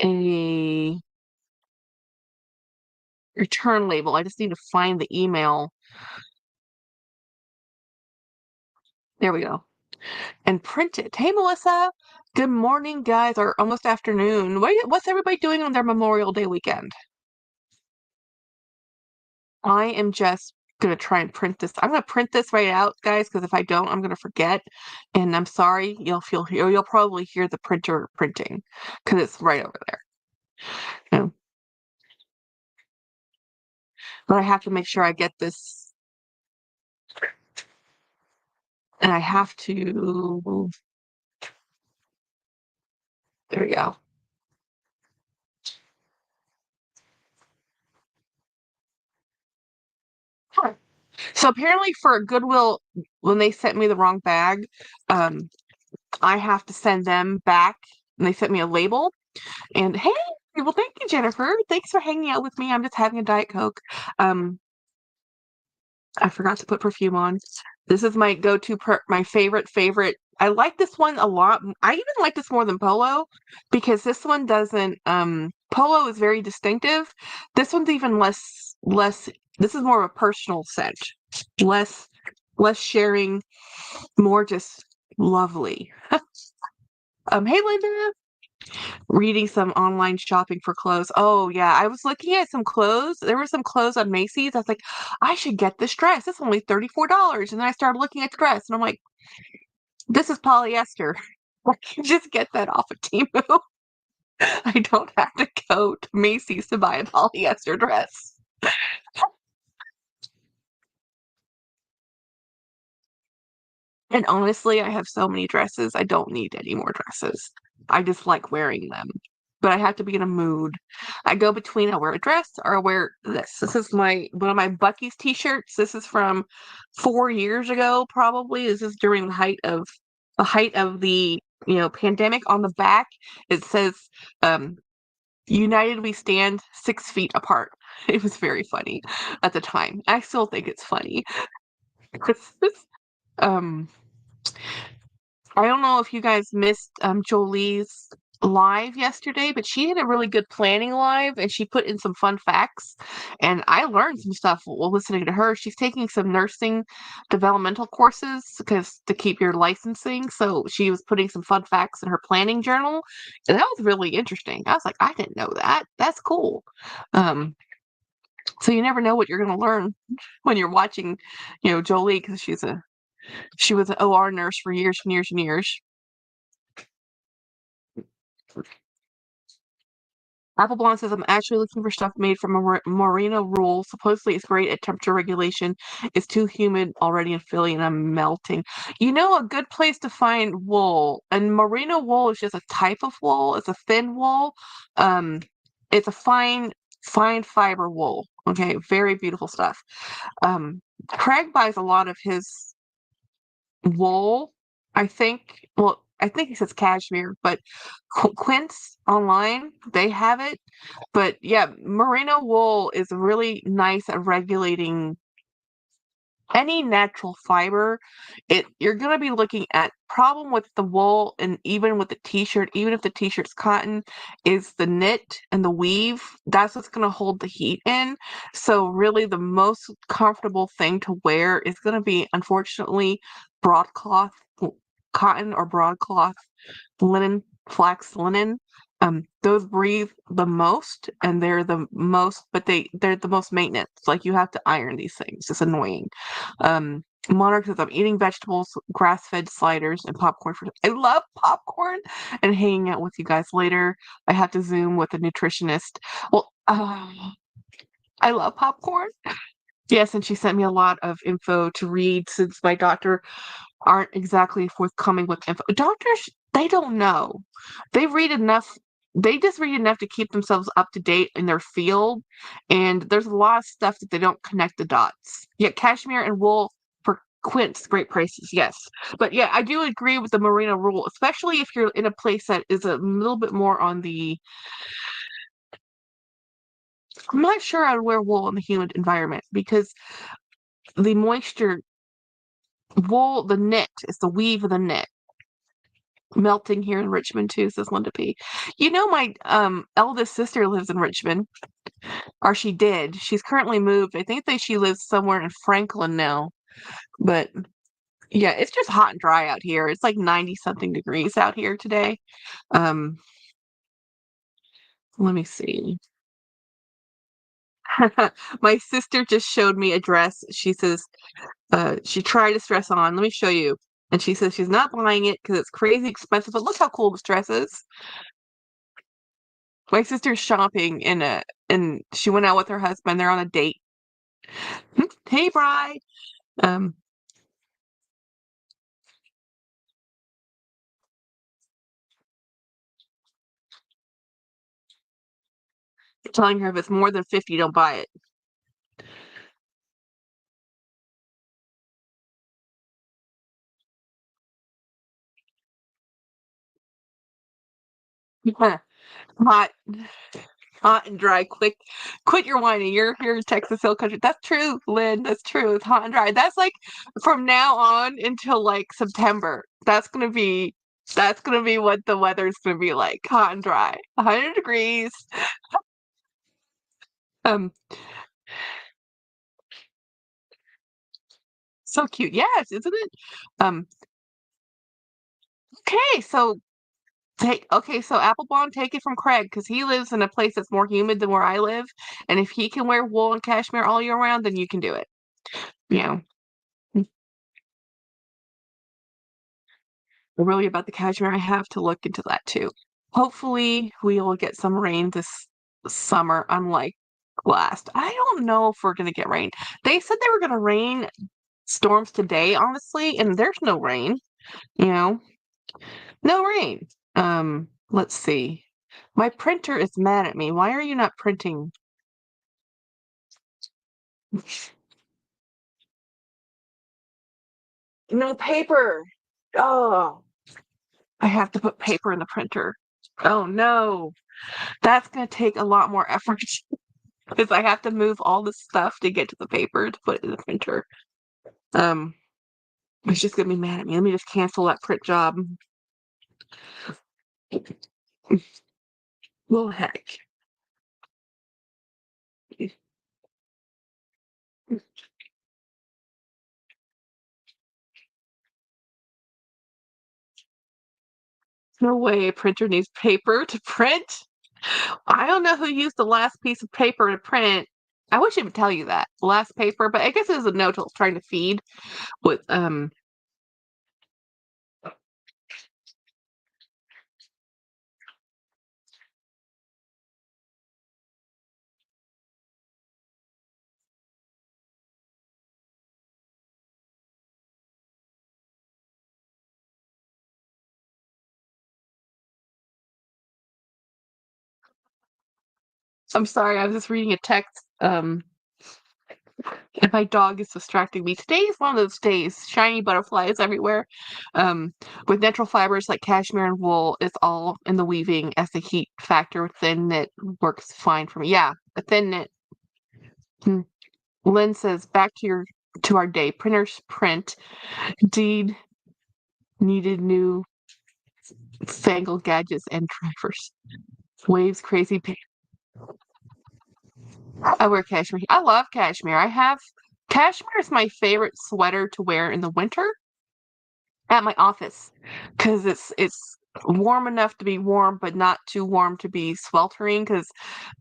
a return label. I just need to find the email. There we go. And print it. Hey, Melissa. Good morning, guys, or almost afternoon. What's everybody doing on their Memorial Day weekend? I am just going to try and print this. I'm going to print this right out, guys, because if I don't, I'm going to forget. And I'm sorry. You'll probably hear the printer printing because it's right over there. Yeah. But I have to make sure I get this. And I have to. There we go. So apparently for Goodwill, when they sent me the wrong bag, I have to send them back and they sent me a label. And hey, well, thank you, Jennifer. Thanks for hanging out with me. I'm just having a Diet Coke. Um, I forgot to put perfume on. This is my go-to, my favorite. I like this one a lot. I even like this more than Polo because this one doesn't. Polo is very distinctive. This one's even less. This is more of a personal scent, less less sharing, more just lovely. Hey, Linda. Reading some online shopping for clothes. Oh, yeah. I was looking at some clothes. There were some clothes on Macy's. I was like, I should get this dress. It's only $34. And then I started looking at the dress and I'm like, this is polyester. I can just get that off of Temu. I don't have to go to Macy's to buy a polyester dress. And honestly, I have so many dresses. I don't need any more dresses. I just like wearing them. But I have to be in a mood. I go between I wear a dress or I wear this. This is one of my Bucky's t-shirts. This is from 4 years ago, probably. This is during the height of the pandemic. On the back, it says, "United we stand, 6 feet apart." It was very funny at the time. I still think it's funny. um I don't know if you guys missed Jolie's live yesterday, but she had a really good planning live and she put in some fun facts. And I learned some stuff while listening to her. She's taking some nursing developmental courses because to keep your licensing. So she was putting some fun facts in her planning journal. And that was really interesting. I was like, I didn't know that. That's cool. Um, so you never know what you're going to learn when you're watching, Jolie, because she was an OR nurse for years and years and years. Apple Blonde says, I'm actually looking for stuff made from a merino wool. Supposedly it's great at temperature regulation. It's too humid already in Philly and I'm melting. A good place to find wool, and merino wool is just a type of wool. It's a thin wool. Um, it's a fine fiber wool. Okay, very beautiful stuff. Craig buys a lot of his wool, I think. Well, I think it says cashmere, but Quince online, they have it. But yeah, merino wool is really nice at regulating any natural fiber. You're going to be looking at problem with the wool and even with the t-shirt, even if the t-shirt's cotton, is the knit and the weave. That's what's going to hold the heat in. So really the most comfortable thing to wear is going to be, unfortunately, broadcloth cotton or broadcloth linen, flax linen. Those breathe the most, and they're the most, but they're the most maintenance. Like, you have to iron these things. It's annoying. Monarch says, I'm eating vegetables, grass-fed sliders, and popcorn. I love popcorn and hanging out with you guys later. I have to Zoom with a nutritionist. Well, I love popcorn. Yes, and she sent me a lot of info to read since my doctor aren't exactly forthcoming with info. Doctors, they don't know. They read enough. They just read enough to keep themselves up to date in their field, and there's a lot of stuff that they don't connect the dots. Yeah, cashmere and wool for quince, great prices, yes. But yeah, I do agree with the merino wool, especially if you're in a place that is a little bit more on the. I'm not sure I'd wear wool in the humid environment because the moisture, wool, the knit is the weave of the knit. Melting here in Richmond too, says Linda P. You know, my eldest sister lives in Richmond, or she did. She's currently moved. I think that she lives somewhere in Franklin now. But yeah, it's just hot and dry out here. It's like 90 something degrees out here today. Um, let me see. My sister just showed me a dress. She says she tried this dress on. Let me show you. And she says she's not buying it because it's crazy expensive. But look how cool this dress is. My sister's shopping and she went out with her husband. They're on a date. Hey, Bri. Um, telling her if it's more than 50, don't buy it. Hot, hot and dry. Quit your whining. You're here in Texas Hill Country. That's true, Lynn. That's true. It's hot and dry. That's like from now on until like September. That's gonna be what the weather's gonna be like. Hot and dry. 100 degrees. Um, so cute. Yes, isn't it? Um, okay, so so Applebaum, take it from Craig because he lives in a place that's more humid than where I live, and if he can wear wool and cashmere all year round, then you can do it. You know, really about the cashmere, I have to look into that too. Hopefully, we will get some rain this summer, unlike last. I don't know if we're gonna get rain. They said they were gonna rain storms today, honestly, and there's no rain. You know, no rain. Let's see. My printer is mad at me. Why are you not printing? No paper. Oh, I have to put paper in the printer. Oh no. That's going to take a lot more effort because I have to move all this stuff to get to the paper to put in the printer. Um, it's just going to be mad at me. Let me just cancel that print job. Well, heck. No way a printer needs paper to print. I don't know who used the last piece of paper to print. I wish it would tell you that. The last paper, but I guess it was a note it's trying to feed with I'm sorry, I was just reading a text. And my dog is distracting me. Today is one of those days. Shiny butterflies everywhere. Um, with natural fibers like cashmere and wool, it's all in the weaving as the heat factor. Thin knit works fine for me. Yeah, a thin knit. Hmm. Lynn says, back to our day. Printers print. Deed needed new fangled gadgets and drivers. Waves crazy. I wear cashmere. I love cashmere. Cashmere is my favorite sweater to wear in the winter at my office because it's warm enough to be warm, but not too warm to be sweltering. Because,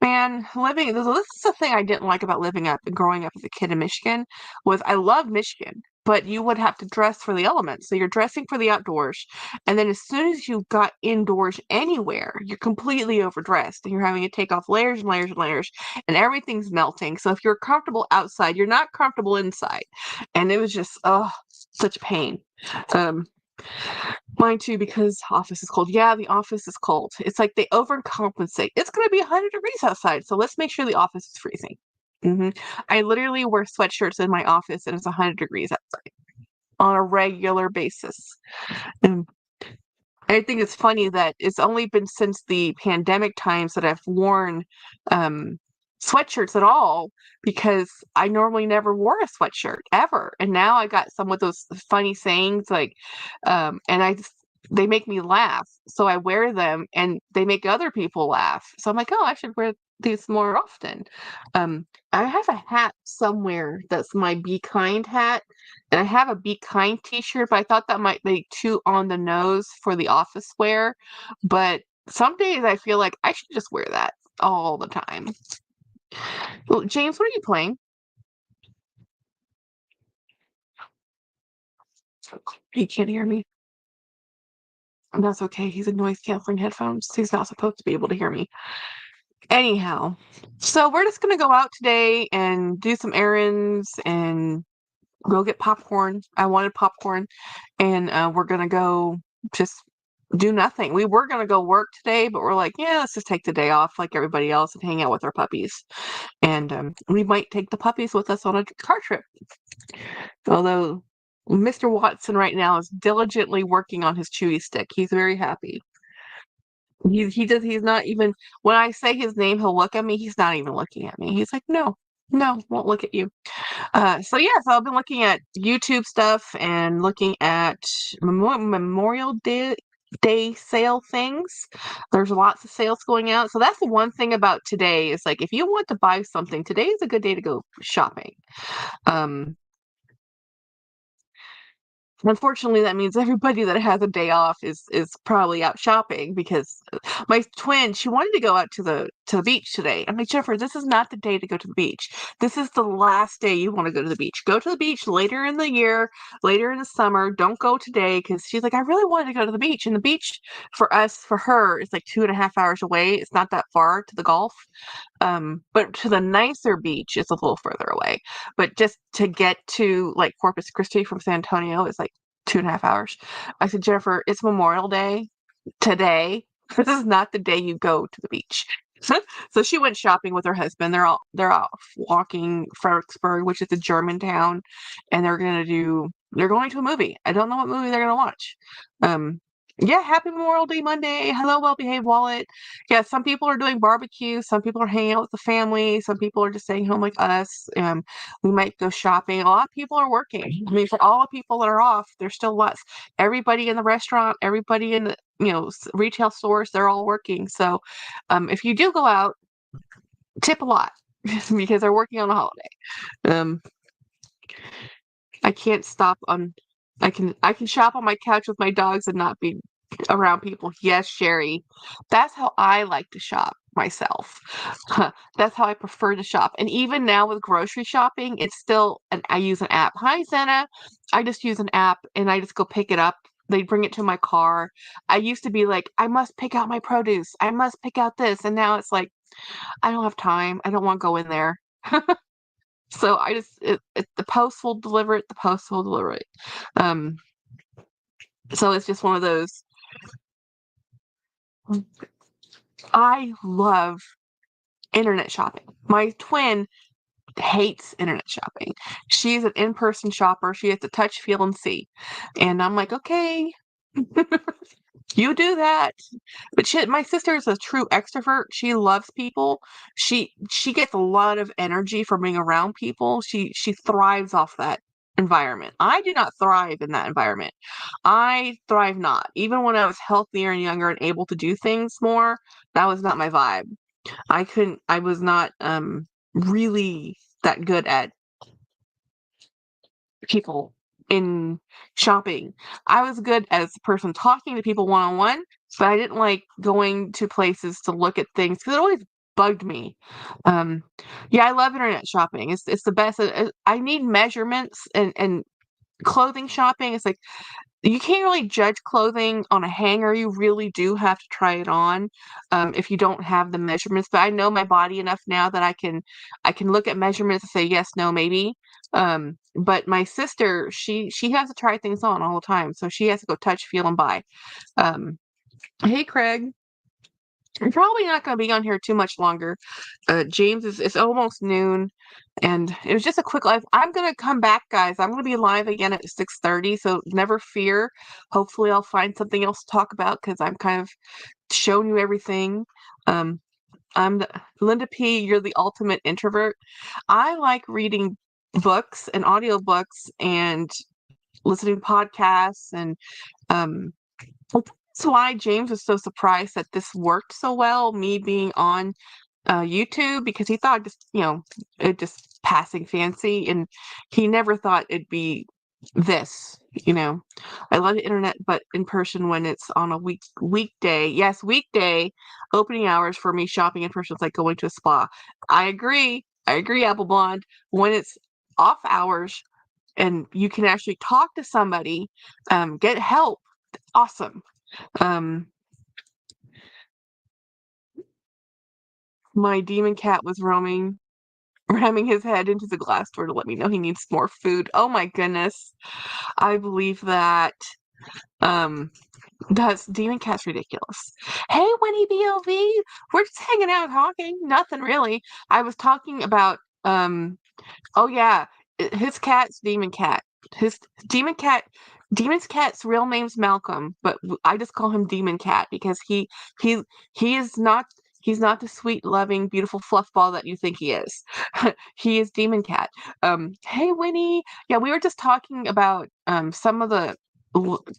man, this is the thing I didn't like about living up and growing up as a kid in Michigan was I love Michigan, but you would have to dress for the elements. So you're dressing for the outdoors, and then as soon as you got indoors anywhere, you're completely overdressed, and you're having to take off layers and layers and layers, and everything's melting. So if you're comfortable outside, you're not comfortable inside, and it was just such pain. Um, Mine too, because office is cold. Yeah, the office is cold. It's like they overcompensate. It's going to be 100 degrees outside, so let's make sure the office is freezing. I literally wear sweatshirts in my office, and it's 100 degrees outside on a regular basis. And I think it's funny that it's only been since the pandemic times that I've worn um, sweatshirts at all because I normally never wore a sweatshirt ever. And now I got some of those funny sayings like, they make me laugh. So I wear them and they make other people laugh. So I'm like, oh, I should wear these more often. I have a hat somewhere that's my Be Kind hat. And I have a Be Kind t-shirt, but I thought that might be too on the nose for the office wear. But some days I feel like I should just wear that all the time. Well, James, what are you playing? He can't hear me. That's okay. He's in noise canceling headphones. He's not supposed to be able to hear me. Anyhow, so we're just gonna go out today and do some errands and go get popcorn. I wanted popcorn, and we're gonna go just do nothing. We were gonna go work today, but we're like, yeah, let's just take the day off like everybody else and hang out with our puppies. And we might take the puppies with us on a car trip. Although Mr. Watson right now is diligently working on his chewy stick. He's very happy. He's not even when I say his name, he'll look at me. He's not even looking at me. He's like, no, won't look at you. So I've been looking at YouTube stuff and looking at Memorial Day sale things. There's lots of sales going out. So that's the one thing about today is like if you want to buy something, today is a good day to go shopping. Um, Unfortunately, that means everybody that has a day off is probably out shopping because my twin, she wanted to go out to the beach today. I'm like, Jennifer, this is not the day to go to the beach. This is the last day you want to go to the beach. Go to the beach later in the year, later in the summer. Don't go today because she's like, I really wanted to go to the beach. And the beach for her, is like 2.5 hours away. It's not that far to the Gulf. But to the nicer beach, it's a little further away. But just to get to like Corpus Christi from San Antonio is like 2.5 hours. I said, Jennifer, it's Memorial Day today. This is not the day you go to the beach. So she went shopping with her husband. They're off walking Fredericksburg, which is a German town, and they're going to a movie. I don't know what movie they're gonna watch. Yeah, happy Memorial Day Monday. Hello, well behaved wallet. Yeah, some people are doing barbecue, some people are hanging out with the family, some people are just staying home like us. We might go shopping. A lot of people are working. I mean, for all the people that are off, there's still lots. Everybody in the restaurant, everybody in the retail stores, they're all working. So if you do go out, tip a lot because they're working on a holiday. Um, I can't stop on. I can shop on my couch with my dogs and not be around people. Yes, Sherry, that's how I like to shop myself. That's how I prefer to shop. And even now with grocery shopping, it's still I use an app. Hi, Zena. I just use an app and I just go pick it up. They bring it to my car. I used to be like, I must pick out my produce. I must pick out this. And now it's like, I don't have time. I don't want to go in there. So I just the post will deliver it. The post will deliver it. Um, so it's just one of those. I love internet shopping. My twin hates internet shopping. She's an in-person shopper. She has to touch, feel, and see. And I'm like, okay, you do that. But my sister is a true extrovert. She loves people. She gets a lot of energy from being around people. She thrives off that environment. I do not thrive in that environment. I thrive not. Even when I was healthier and younger and able to do things more, that was not my vibe. I was not really that good at people in shopping. I was good as a person talking to people one on one, but I didn't like going to places to look at things because it always bugged me. Um, yeah, I love internet shopping. It's the best. I need measurements and clothing shopping. It's like you can't really judge clothing on a hanger. You really do have to try it on, if you don't have the measurements. But I know my body enough now that I can look at measurements and say yes, no, maybe. But my sister, she has to try things on all the time, so she has to go touch, feel, and buy. Um, hey, Craig. I'm probably not going to be on here too much longer. James it's almost noon, and it was just a quick live. I'm going to come back, guys. I'm going to be live again at 6:30, so never fear. Hopefully, I'll find something else to talk about because I'm kind of showing you everything. Um, Linda P. You're the ultimate introvert. I like reading books and audiobooks and listening to podcasts and um, well, that's why James was so surprised that this worked so well, me being on YouTube, because he thought just, it just passing fancy, and he never thought it'd be this, I love the internet, but in person when it's on a weekday. Yes, weekday opening hours for me shopping in person is like going to a spa. I agree. I agree, Apple Blonde. When it's off hours and you can actually talk to somebody, get help, awesome. Um, my demon cat was ramming his head into the glass door to let me know he needs more food. Oh my goodness. I believe that. Um, that's demon cat's ridiculous. Hey, Winnie BOV, we're just hanging out talking. Nothing really. I was talking about oh yeah, his cat's Demon Cat. His Demon Cat, Demon's cat's real name's Malcolm, but I just call him Demon Cat because he he is not he's not the sweet, loving, beautiful fluff ball that you think he is. He is Demon Cat. Hey Winnie, yeah, we were just talking about some of the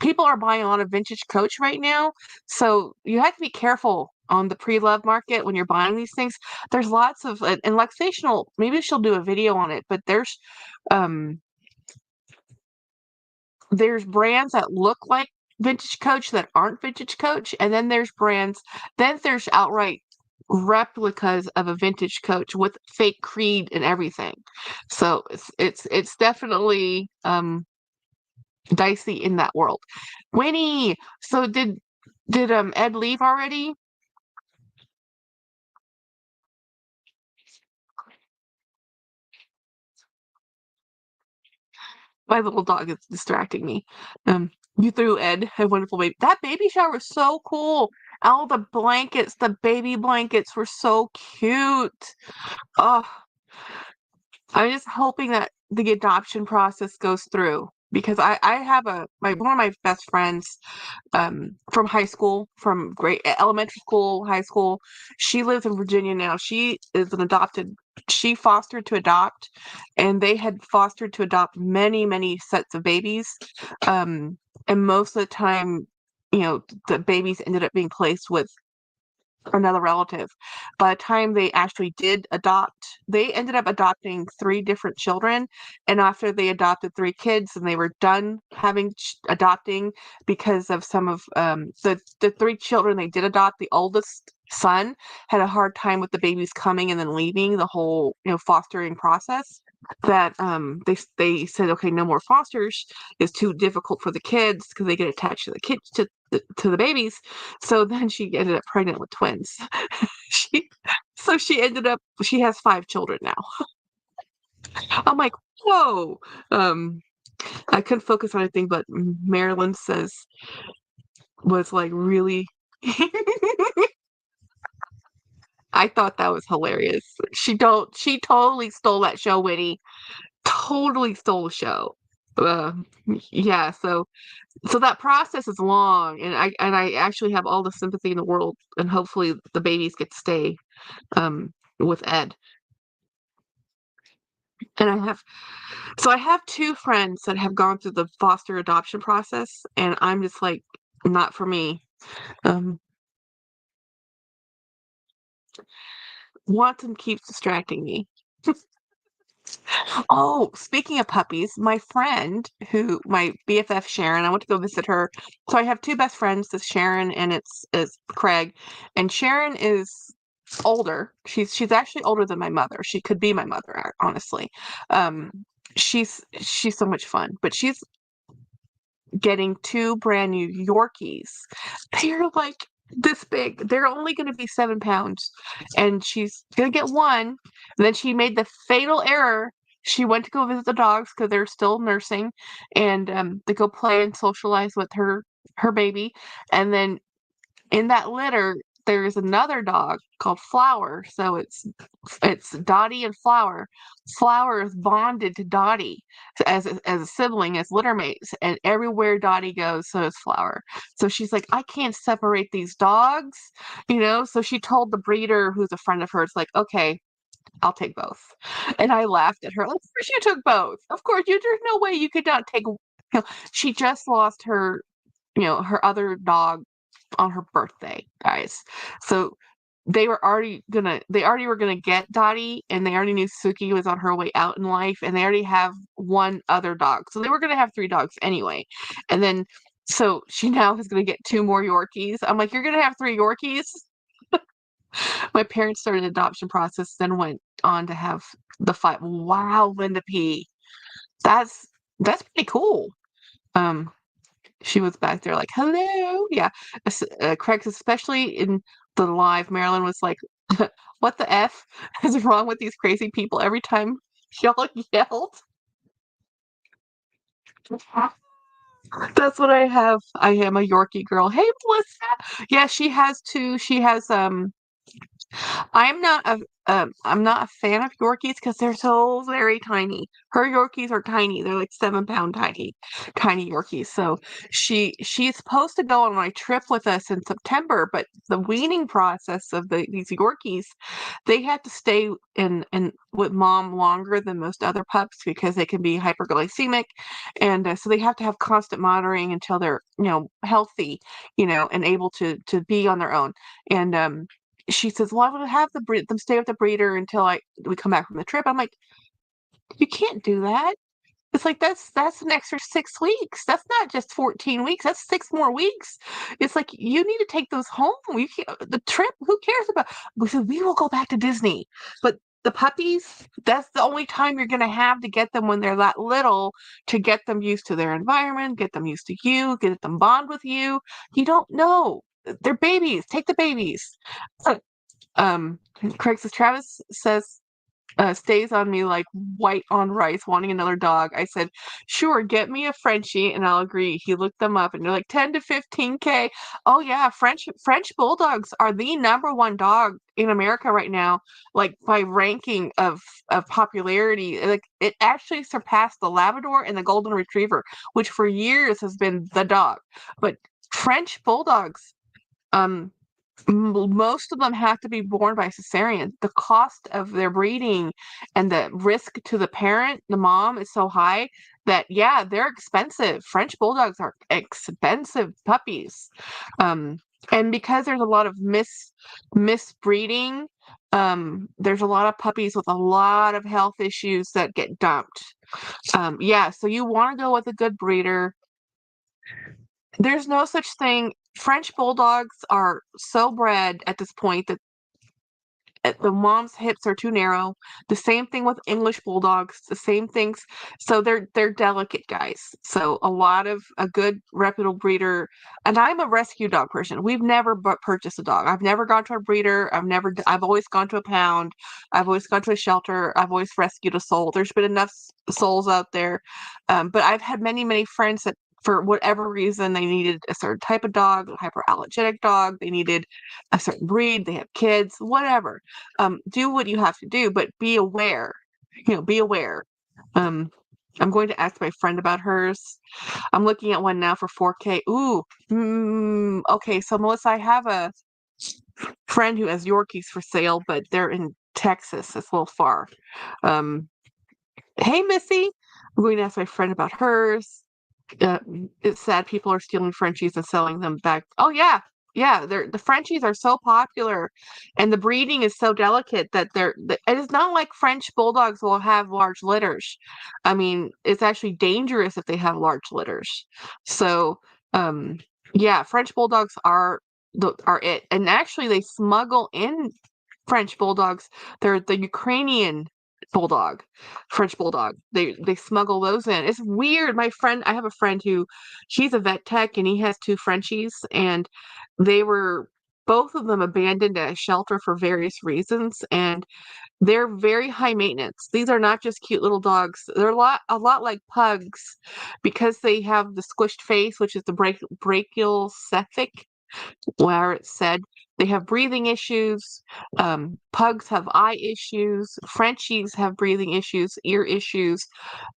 people are buying a lot of vintage Coach right now, so you have to be careful on the pre-love market when you're buying these things. There's lots of and Luxational, maybe she'll do a video on it, but um there's brands that look like vintage Coach that aren't vintage Coach, and then there's outright replicas of a vintage Coach with fake Creed and everything. So it's definitely dicey in that world. Winnie, so did Ed leave already? My little dog is distracting me. You threw Ed a wonderful baby. That baby shower was so cool. All the blankets, the baby blankets were so cute. Oh, I'm just hoping that the adoption process goes through because I have one of my best friends from high school, from elementary school, high school. She lives in Virginia now. She fostered to adopt, and they had fostered to adopt many, many sets of babies. And most of the time, the babies ended up being placed with another relative. By the time they actually did adopt, they ended up adopting three different children. And after they adopted three kids and they were done having adopting because of some of the three children they did adopt, the oldest son had a hard time with the babies coming and then leaving the whole fostering process. That they said, okay, no more fosters, is too difficult for the kids because they get attached to the kids to the babies. So then she ended up pregnant with twins. she she has 5 children now. I'm like, whoa. I couldn't focus on anything, but Marilyn was like really I thought that was hilarious. She totally stole that show, Whitney. Totally stole the show. Uh, yeah, so that process is long, and I actually have all the sympathy in the world, and hopefully the babies get to stay with Ed. And I have two friends that have gone through the foster adoption process, and I'm just like, not for me. Um, Watson keeps distracting me. Oh, speaking of puppies, my BFF Sharon, I went to go visit her. So I have two best friends, this Sharon and it's Craig. And Sharon is older. She's actually older than my mother. She could be my mother, honestly. Um, she's so much fun, but she's getting two brand new Yorkies. They're like this big. They're only going to be 7 pounds. And she's going to get one. And then she made the fatal error. She went to go visit the dogs because they're still nursing and to go play and socialize with her baby. And then in that litter, there's another dog called Flower. So it's Dottie and Flower. Flower is bonded to Dottie as a sibling, as litter mates, and everywhere Dottie goes, so is Flower. So she's like, I can't separate these dogs, you know. So she told the breeder, who's a friend of hers, like, okay, I'll take both. And I laughed at her. Of course you took both. Of course there's no way you could not take. You know, she just lost her other dog on her birthday, guys. So they already were gonna get Dottie, and they already knew Suki was on her way out in life, and they already have one other dog. So they were gonna have three dogs anyway. And then so she now is gonna get two more Yorkies. I'm like, you're gonna have three Yorkies? My parents started the adoption process, then went on to have the five. Wow, Linda P. That's that's pretty cool. Um, she was back there like, "Hello." Yeah. Craig's especially in the live, Marilyn was like, "What the F is wrong with these crazy people?" Every time y'all yelled. That's what I have. I am a Yorkie girl. Hey, Melissa. Yeah, she has two. She has I'm not a fan of Yorkies because they're so very tiny. Her Yorkies are tiny. They're like 7 pound tiny Yorkies. So she's supposed to go on my trip with us in September, but the weaning process of these Yorkies, they have to stay in with mom longer than most other pups because they can be hyperglycemic, and so they have to have constant monitoring until they're healthy, and able to be on their own. And she says, "Well, I'm gonna have them stay with the breeder until we come back from the trip." I'm like, "You can't do that. It's like that's an extra 6 weeks. That's not just 14 weeks. That's 6 more weeks. It's like you need to take those home. You can't, the trip. Who cares about?" We said we will go back to Disney, but the puppies. That's the only time you're gonna have to get them when they're that little to get them used to their environment, get them used to you, get them bond with you. You don't know. They're babies. Take the babies. Um, Craig says, Travis says, stays on me like white on rice, wanting another dog. I said, sure, get me a Frenchie, and I'll agree. He looked them up, and they're like 10 to 15K. Oh yeah, French bulldogs are the number one dog in America right now, like by ranking of popularity. Like it actually surpassed the Labrador and the Golden Retriever, which for years has been the dog. But French bulldogs, um, most of them have to be born by cesarean. The cost of their breeding and the risk to the parent, the mom, is so high that yeah, they're expensive. French bulldogs are expensive puppies, um, and because there's a lot of misbreeding, there's a lot of puppies with a lot of health issues that get dumped. Yeah, so you want to go with a good breeder. There's no such thing. French bulldogs are so bred at this point that the mom's hips are too narrow. The same thing with English bulldogs. The same things. So they're delicate guys. So a good reputable breeder. And I'm a rescue dog person. We've never purchased a dog. I've never gone to a breeder. I've always gone to a pound. I've always gone to a shelter. I've always rescued a soul. There's been enough souls out there. But I've had many friends that for whatever reason, they needed a certain type of dog, a hyperallergenic dog. They needed a certain breed. They have kids, whatever. Do what you have to do, but be aware. Be aware. Um, I'm going to ask my friend about hers. I'm looking at one now for 4K. Ooh, okay. So Melissa, I have a friend who has Yorkies for sale, but they're in Texas. It's a little far. Um, hey, Missy. I'm going to ask my friend about hers. uh, it's sad people are stealing Frenchies and selling them back. Oh yeah, yeah. The Frenchies are so popular, and the breeding is so delicate that it is not like French bulldogs will have large litters. I mean, it's actually dangerous if they have large litters. So, um, yeah, French bulldogs are it, and actually they smuggle in French bulldogs. They're the Ukrainian bulldog, French bulldog. They smuggle those in. It's weird. I have a friend who he's a vet tech and he has two Frenchies and they were both of them abandoned at a shelter for various reasons and they're very high maintenance. These are not just cute little dogs. They're a lot like pugs because they have the squished face, which is the brachial cephalic where it said they have breathing issues. Pugs have eye issues. Frenchies have breathing issues, ear issues,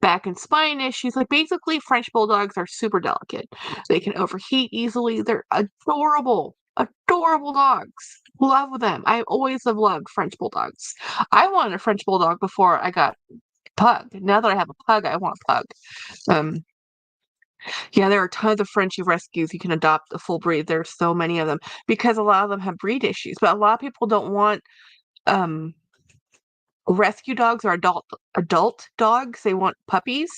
back and spine issues. Like basically, French bulldogs are super delicate. They can overheat easily. They're adorable, adorable dogs. Love them. I always have loved French bulldogs. I wanted a French bulldog before I got pug. Now that I have a pug, I want a pug. Um, yeah, there are tons of Frenchie rescues you can adopt a full breed. There's so many of them because a lot of them have breed issues. But a lot of people don't want um, rescue dogs or adult dogs. They want puppies.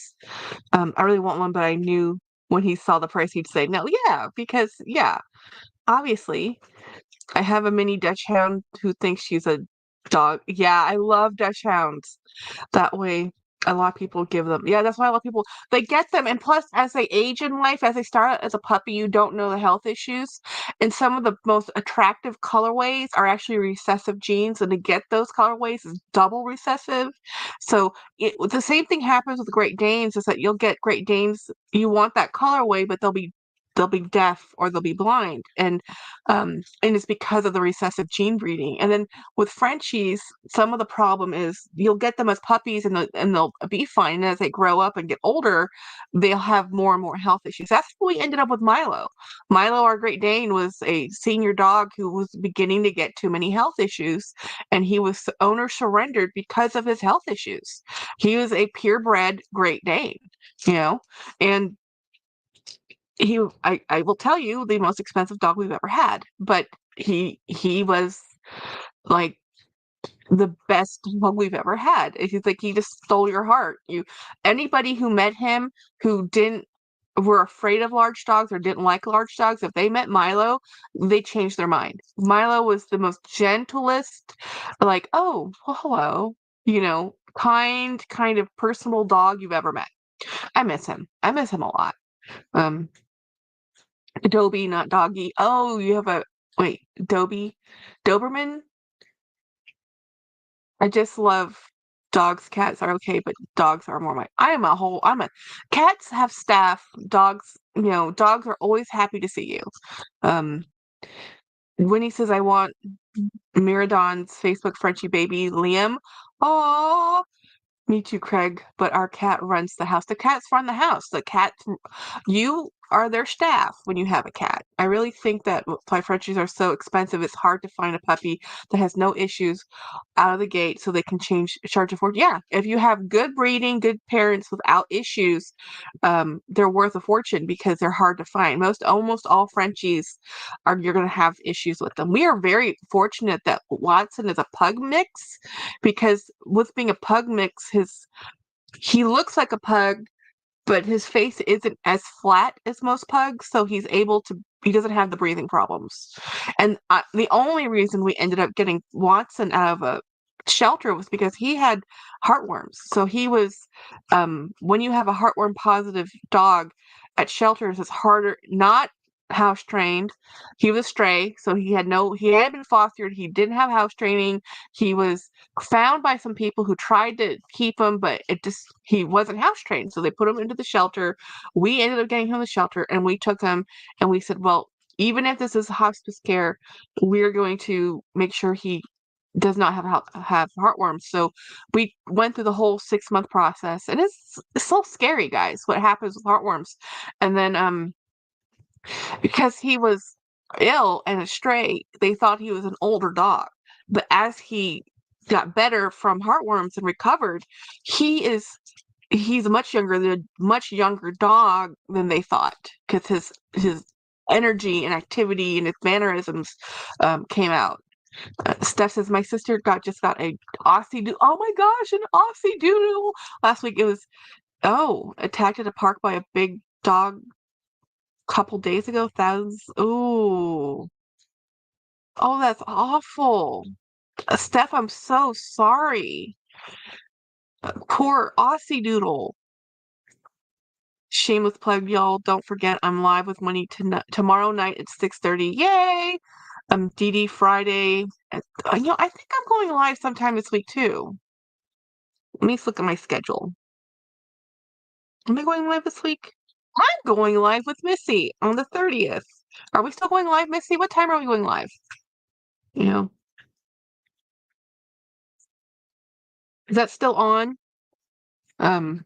I really want one, but I knew when he saw the price, he'd say no. Yeah, because yeah, obviously, I have a mini Dutch Hound who thinks she's a dog. Yeah, I love Dutch Hounds. That way, a lot of people give them. Yeah, that's why a lot of people they get them. And plus, as they age in life, as they start out as a puppy, you don't know the health issues. And some of the most attractive colorways are actually recessive genes, and to get those colorways is double recessive. So the same thing happens with Great Danes. Is that you'll get Great Danes, you want that colorway, but they'll be deaf or they'll be blind, and it's because of the recessive gene breeding. And then with Frenchies, some of the problem is you'll get them as puppies and they'll be fine. And as they grow up and get older, they'll have more and more health issues. That's what we ended up with Milo. Milo, our Great Dane, was a senior dog who was beginning to get too many health issues, and he was owner surrendered because of his health issues. He was a purebred Great Dane, you know, and I will tell you the most expensive dog we've ever had, but he was like the best dog we've ever had. He's like he just stole your heart. Anybody who met him who didn't were afraid of large dogs or didn't like large dogs, if they met Milo, they changed their mind. Milo was the most gentlest, like, oh, well, hello, kind of personal dog you've ever met. I miss him. I miss him a lot. Um, Adobe, not doggy. Oh, you have a wait, Dobie, Doberman. I just love dogs. Cats are okay, but dogs are more my. I'm a. Cats have staff. Dogs, dogs are always happy to see you. Um, Winnie says I want Miradon's Facebook Frenchie baby Liam. Oh, me too, Craig. But our cat runs the house. The cats run the house. You are their staff when you have a cat. I really think that why Frenchies are so expensive. It's hard to find a puppy that has no issues out of the gate so they can charge a fortune. Yeah, if you have good breeding, good parents without issues, they're worth a fortune because they're hard to find. Almost all Frenchies you're going to have issues with them. We are very fortunate that Watson is a pug mix because with being a pug mix, he looks like a pug, but his face isn't as flat as most pugs, so he doesn't have the breathing problems. And the only reason we ended up getting Watson out of a shelter was because he had heartworms. So he was, when you have a heartworm positive dog at shelters, it's harder, not house trained. He was stray, so he had been fostered. He didn't have house training. He was found by some people who tried to keep him, but he wasn't house trained. So they put him into the shelter. We ended up getting him the shelter, and we took him and we said, well, even if this is hospice care, we're going to make sure he does not have heartworms. So we went through the whole 6-month process, and it's so scary, guys, what happens with heartworms. And then because he was ill and a stray, they thought he was an older dog. But as he got better from heartworms and recovered, he's a much younger dog than they thought, because his energy and activity and his mannerisms came out. Steph says my sister just got a Aussie Doodle. Oh my gosh, an Aussie Doodle! Last week it was attacked at a park by a big dog couple days ago. Thousands. Ooh. Oh, that's awful. Steph, I'm so sorry. Poor Aussie Doodle. Shameless plug, y'all. Don't forget, I'm live with Winnie tomorrow night at 6:30. Yay! Dee Dee Friday. I think I'm going live sometime this week too. Let me look at my schedule. Am I going live this week? I'm going live with Missy on the 30th. Are we still going live, Missy? What time are we going live? You know, is that still on? I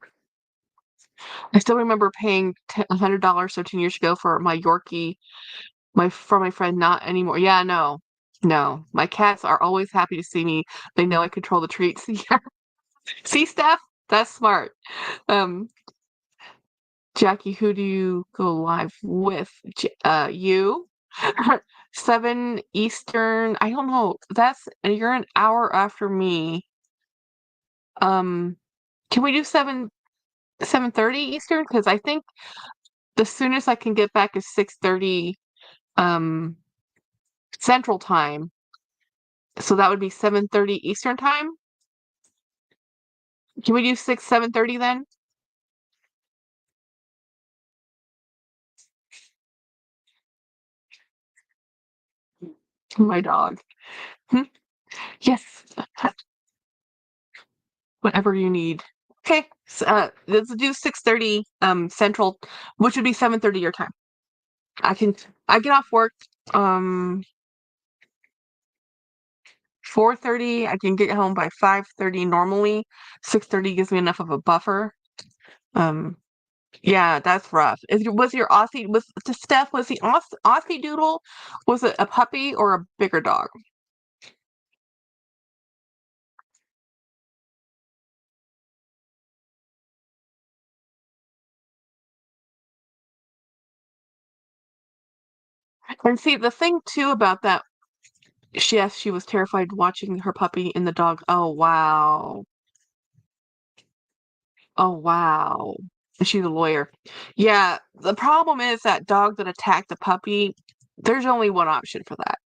still remember paying $100 13 years ago for my Yorkie, for my friend. Not anymore. Yeah, no, no. My cats are always happy to see me. They know I control the treats. Yeah. See, Steph, that's smart. Um, Jackie, who do you go live with? You. 7 Eastern. I don't know. You're an hour after me. Can we do 7:30 Eastern? Because I think the soonest I can get back is 6:30 um Central Time. So that would be 7:30 Eastern Time. Can we do 7:30 then? My dog. Hmm? Yes. Whatever you need. Okay. Let's do 6:30 Central, which would be 7:30 your time. I get off work 4:30. I can get home by 5:30 normally. 6:30 gives me enough of a buffer. Um yeah, that's rough. Was your Aussie was to Steph, was the Aussie Doodle, was it a puppy or a bigger dog? And see, the thing too about that, she was terrified watching her puppy and the dog. Oh wow. Oh wow. And she's a lawyer. Yeah, the problem is that dog that attacked the puppy, there's only one option for that.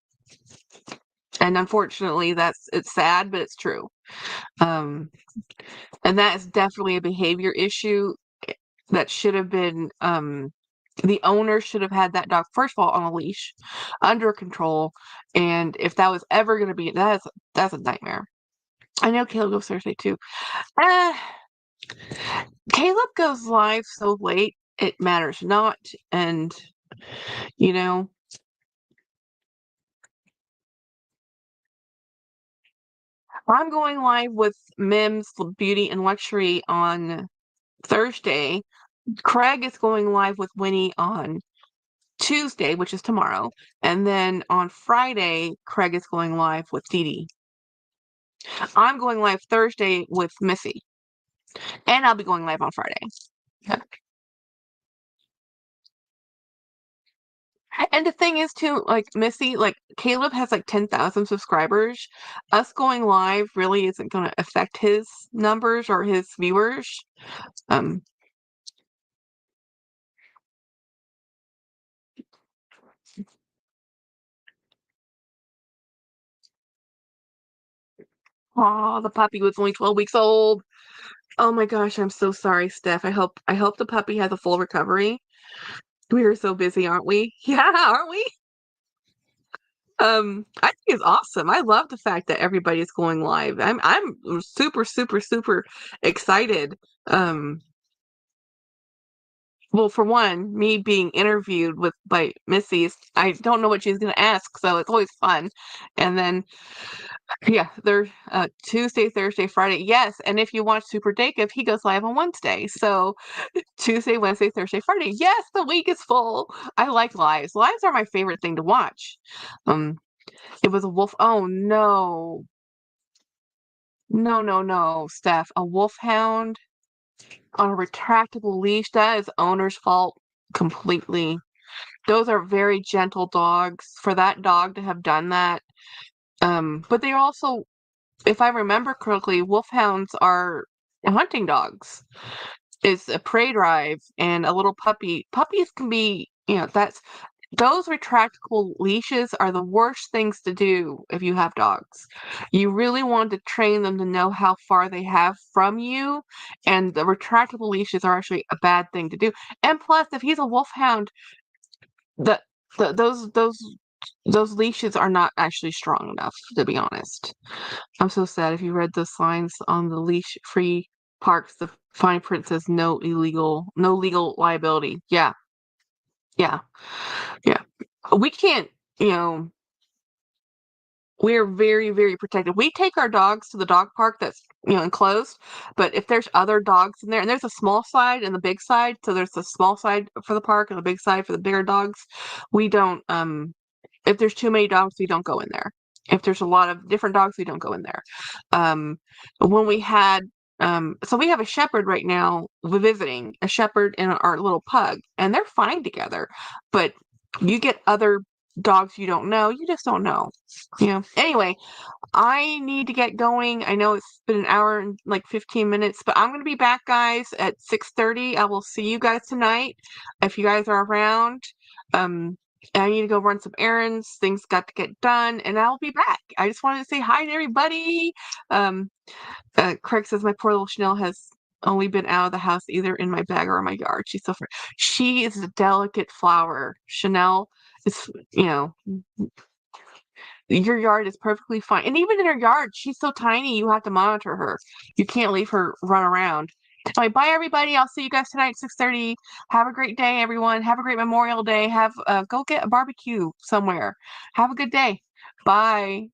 And unfortunately it's sad, but it's true. Um and that is definitely a behavior issue that should have been the owner should have had that dog, first of all, on a leash, under control. And if that was ever going to be, that's a nightmare. I know Caleb goes Thursday too. Uh, Caleb goes live so late, it matters not. And, you know, I'm going live with Mims Beauty and Luxury on Thursday. Craig is going live with Winnie on Tuesday, which is tomorrow. And then on Friday, Craig is going live with Dee Dee. I'm going live Thursday with Missy. And I'll be going live on Friday. Yeah. And the thing is too, like Missy, like Caleb has like 10,000 subscribers. Us going live really isn't going to affect his numbers or his viewers. Um, oh, the puppy was only 12 weeks old. Oh my gosh, I'm so sorry, Steph. I hope the puppy has a full recovery. We are so busy, aren't we? Yeah, aren't we? I think it's awesome. I love the fact that everybody's going live. I'm super, super, super excited. Um, well, for one, me being interviewed with by Missy, I don't know what she's gonna ask, so it's always fun. And then yeah, they're Tuesday, Thursday, Friday. Yes, and if you watch Super Jacob, he goes live on Wednesday. So Tuesday, Wednesday, Thursday, Friday. Yes, the week is full. I like lives. Lives are my favorite thing to watch. Um, it was a wolf. Oh no. No, no, no, Steph. A wolfhound on a retractable leash. That is owner's fault completely. Those are very gentle dogs. For that dog to have done that. But they're also, if I remember correctly, wolfhounds are hunting dogs. It's a prey drive and a little puppy. Puppies can be, that's those retractable leashes are the worst things to do if you have dogs. You really want to train them to know how far they have from you, and the retractable leashes are actually a bad thing to do. And plus, if he's a wolfhound, the, the those leashes are not actually strong enough, to be honest. I'm so sad. If you read the signs on the leash-free parks, the fine print says no legal liability. Yeah, yeah, yeah. We can't, you know, we're very, very protected. We take our dogs to the dog park that's, enclosed, but if there's other dogs in there, and there's a small side and the big side, so there's a small side for the park and a big side for the bigger dogs. We don't, if there's too many dogs, we don't go in there. If there's a lot of different dogs, we don't go in there. When we had, so we have a shepherd right now. We're visiting a shepherd and our little pug, and they're fine together. But you get other dogs you don't know, you just don't know. Anyway, I need to get going. I know it's been an hour and like 15 minutes, but I'm going to be back, guys, at 6:30. I will see you guys tonight if you guys are around. I need to go run some errands. Things got to get done, and I'll be back. I just wanted to say hi to everybody. Um, Craig says my poor little Chanel has only been out of the house either in my bag or in my yard. She is a delicate flower. Chanel is, your yard is perfectly fine. And even in her yard, she's so tiny, you have to monitor her. You can't leave her run around. All right, bye everybody. I'll see you guys tonight at 6:30. Have a great day, everyone. Have a great Memorial Day. Have go get a barbecue somewhere. Have a good day. Bye.